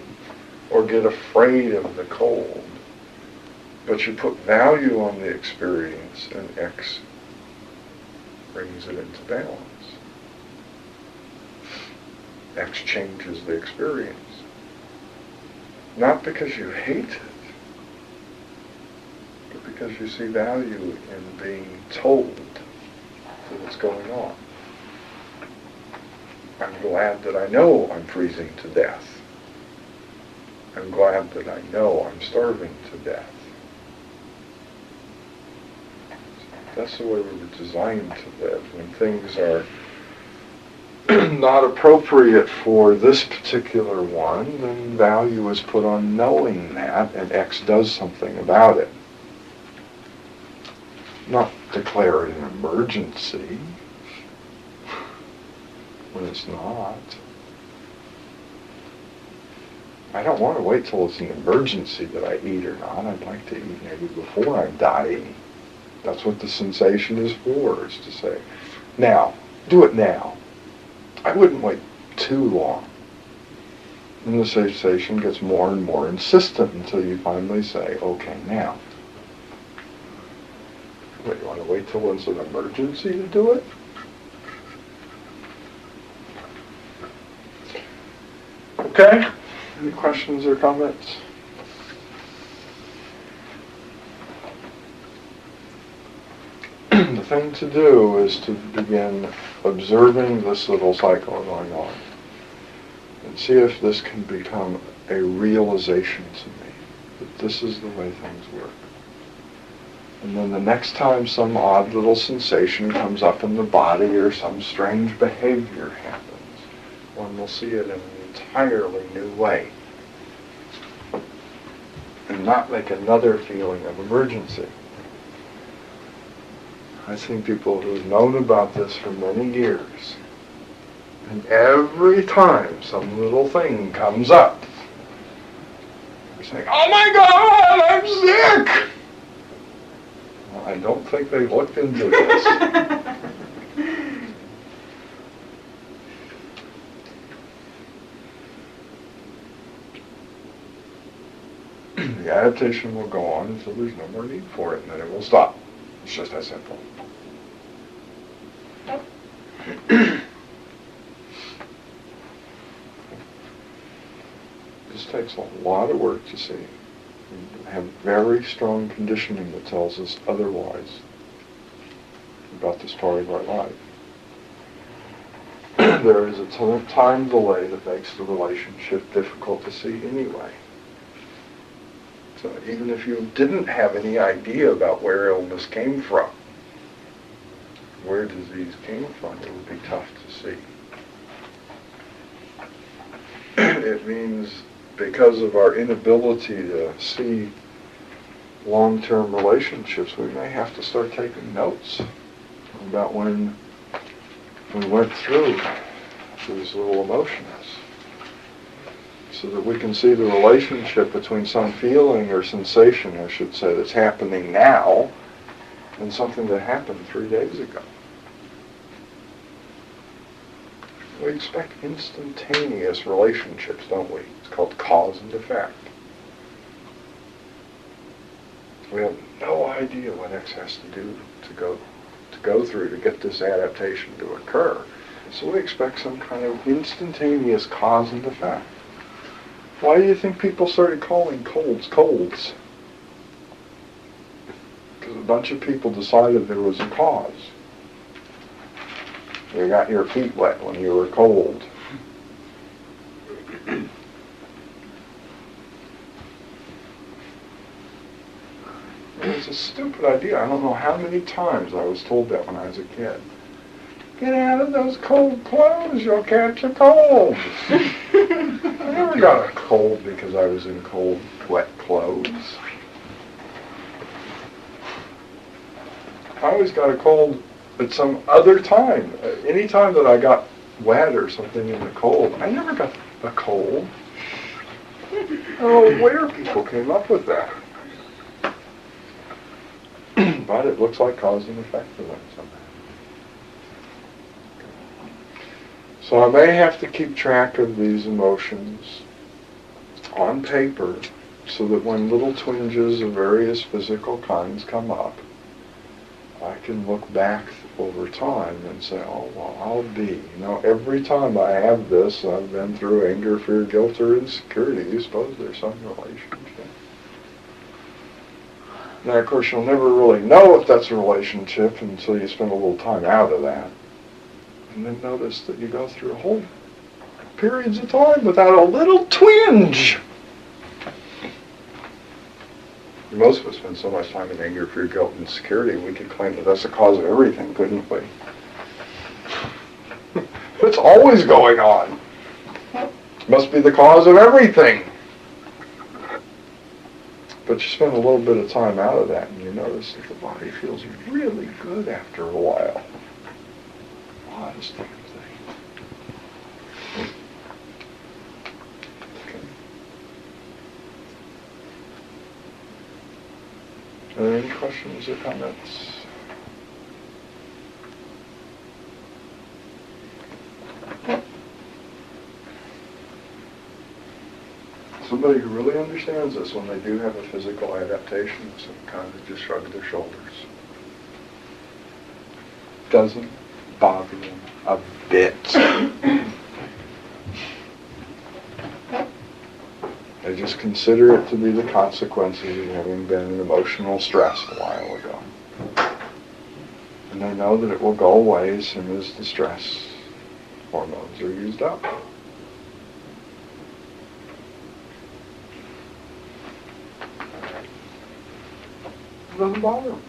or get afraid of the cold, but you put value on the experience, and X brings it into balance. X changes the experience. Not because you hate it, but because you see value in being told that it's going on. I'm glad that I know I'm freezing to death. I'm glad that I know I'm starving to death. That's the way we were designed to live. When things are not appropriate for this particular one, then value is put on knowing that, and X does something about it. Not declare it an emergency. when it's not. I don't want to wait till it's an emergency that I eat or not. I'd like to eat maybe before I'm dying. That's what the sensation is for, is to say, now, do it now. I wouldn't wait too long. And the sensation gets more and more insistent until you finally say, okay, now. Wait, you want to wait till it's an emergency to do it? Okay? Any questions or comments? The thing to do is to begin observing this little cycle going on and see if this can become a realization to me that this is the way things work. And then the next time some odd little sensation comes up in the body or some strange behavior happens, one will see it in an entirely new way and not make another feeling of emergency. I've seen people who have known about this for many years, and every time some little thing comes up, they're saying, oh my God, I'm sick! Well, I don't think they looked into this. The adaptation will go on until there's no more need for it, and then it will stop. It's just that simple. This takes a lot of work to see. We have very strong conditioning that tells us otherwise about this part of our life. There is a time delay that makes the relationship difficult to see anyway. So even if you didn't have any idea about where illness came from, where disease came from, it would be tough to see. It means because of our inability to see long-term relationships, we may have to start taking notes about when we went through these little emotions, so that we can see the relationship between some feeling or sensation, I should say, that's happening now and something that happened 3 days ago. We expect instantaneous relationships, don't we? It's called cause and effect. We have no idea what X has to do to go through to get this adaptation to occur. So we expect some kind of instantaneous cause and effect. Why do you think people started calling colds colds? Because a bunch of people decided there was a cause. You got your feet wet when you were cold. It was a stupid idea. I don't know how many times I was told that when I was a kid. Get out of those cold clothes, you'll catch a cold. I never got a cold because I was in cold, wet clothes. I always got a cold at some other time. Any time that I got wet or something in the cold, I never got a cold. I don't know where people came up with that. But it looks like cause and effect for them somehow. So I may have to keep track of these emotions on paper so that when little twinges of various physical kinds come up, I can look back over time and say, oh, well, I'll be. Every time I have this, I've been through anger, fear, guilt, or insecurity. You suppose there's some relationship. Now, of course, you'll never really know if that's a relationship until you spend a little time out of that. And then notice that you go through whole periods of time without a little twinge. Most of us spend so much time in anger, fear, guilt, and insecurity, we could claim that that's the cause of everything, couldn't we? It's always going on. Must be the cause of everything. But you spend a little bit of time out of that, and you notice that the body feels really good after a while. Oddest damn thing. questions or comments? Somebody who really understands this, when they do have a physical adaptation of some kind, of just shrug their shoulders. Doesn't bother them a bit. They just consider it to be the consequences of having been in emotional stress a while ago. And they know that it will go away as soon as the stress hormones are used up. It doesn't bother them.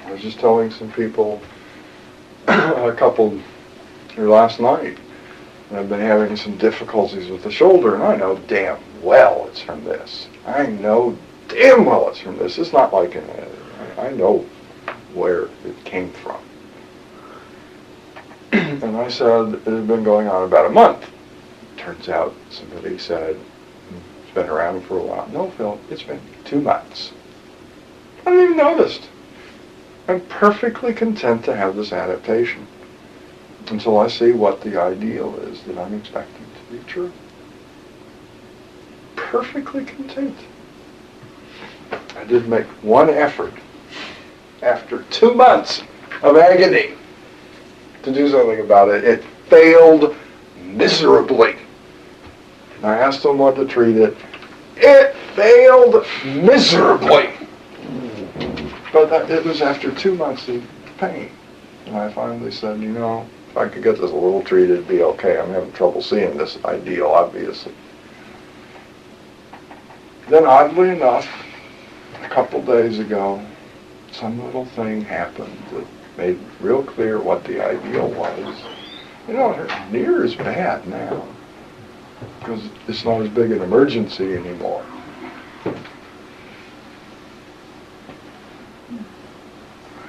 I was just telling some people, a couple here last night, and I've been having some difficulties with the shoulder, and I know damn well it's from this. I know damn well it's from this. It's not like I know where it came from. And I said it had been going on about a month. Turns out somebody said it's been around for a while. No, Phil, it's been 2 months. I hadn't even noticed. I'm perfectly content to have this adaptation until I see what the ideal is that I'm expecting to be true. Perfectly content. I did make one effort after 2 months of agony to do something about it. It failed miserably. I asked them what to treat it. It failed miserably. But it was after 2 months of pain. And I finally said, you know, if I could get this a little treated, it'd be okay. I'm having trouble seeing this ideal, obviously. Then oddly enough, a couple days ago, some little thing happened that made real clear what the ideal was. You know, it hurts near as bad now, because it's not as big an emergency anymore.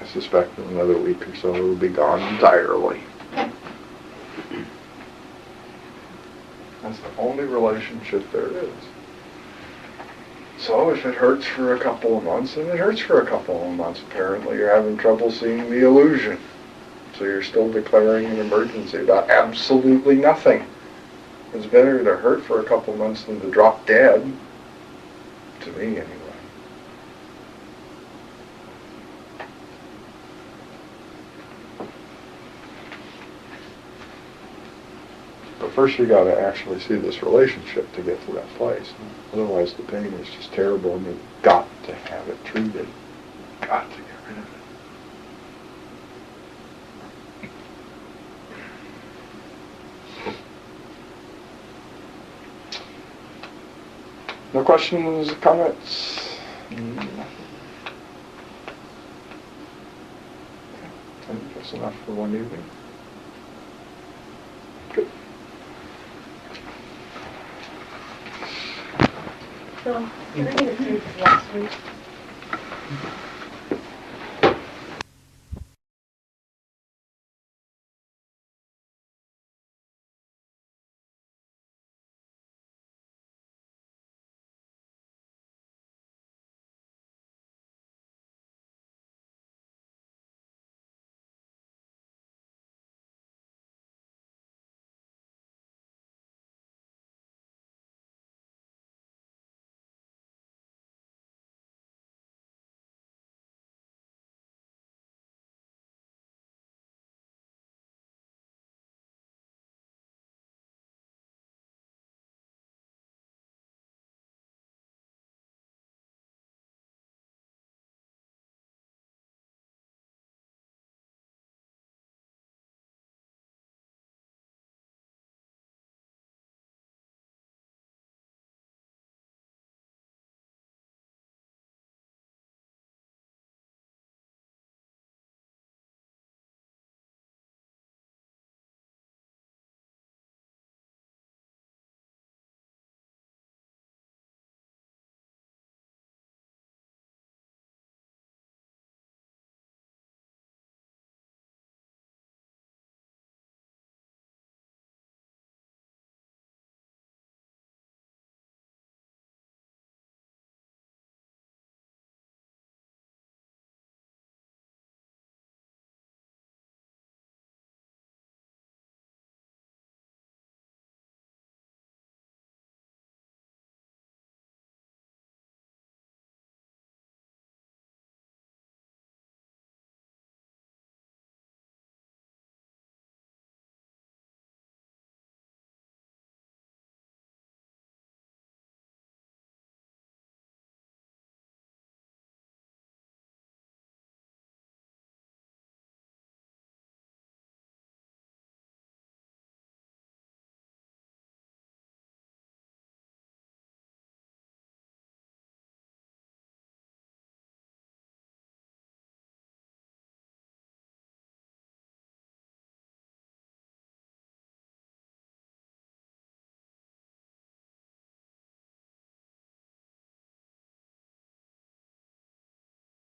I suspect in another week or so it will be gone entirely. That's the only relationship there is. So if it hurts for a couple of months, then it hurts for a couple of months. Apparently you're having trouble seeing the illusion. So you're still declaring an emergency about absolutely nothing. It's better to hurt for a couple of months than to drop dead. To me, anyway. But first you got to actually see this relationship to get to that place. Otherwise the pain is just terrible and you've got to have it treated. Got to get rid of it. No questions, comments? Nothing. I think that's enough for one evening. Good. So, can I get a tape of last week?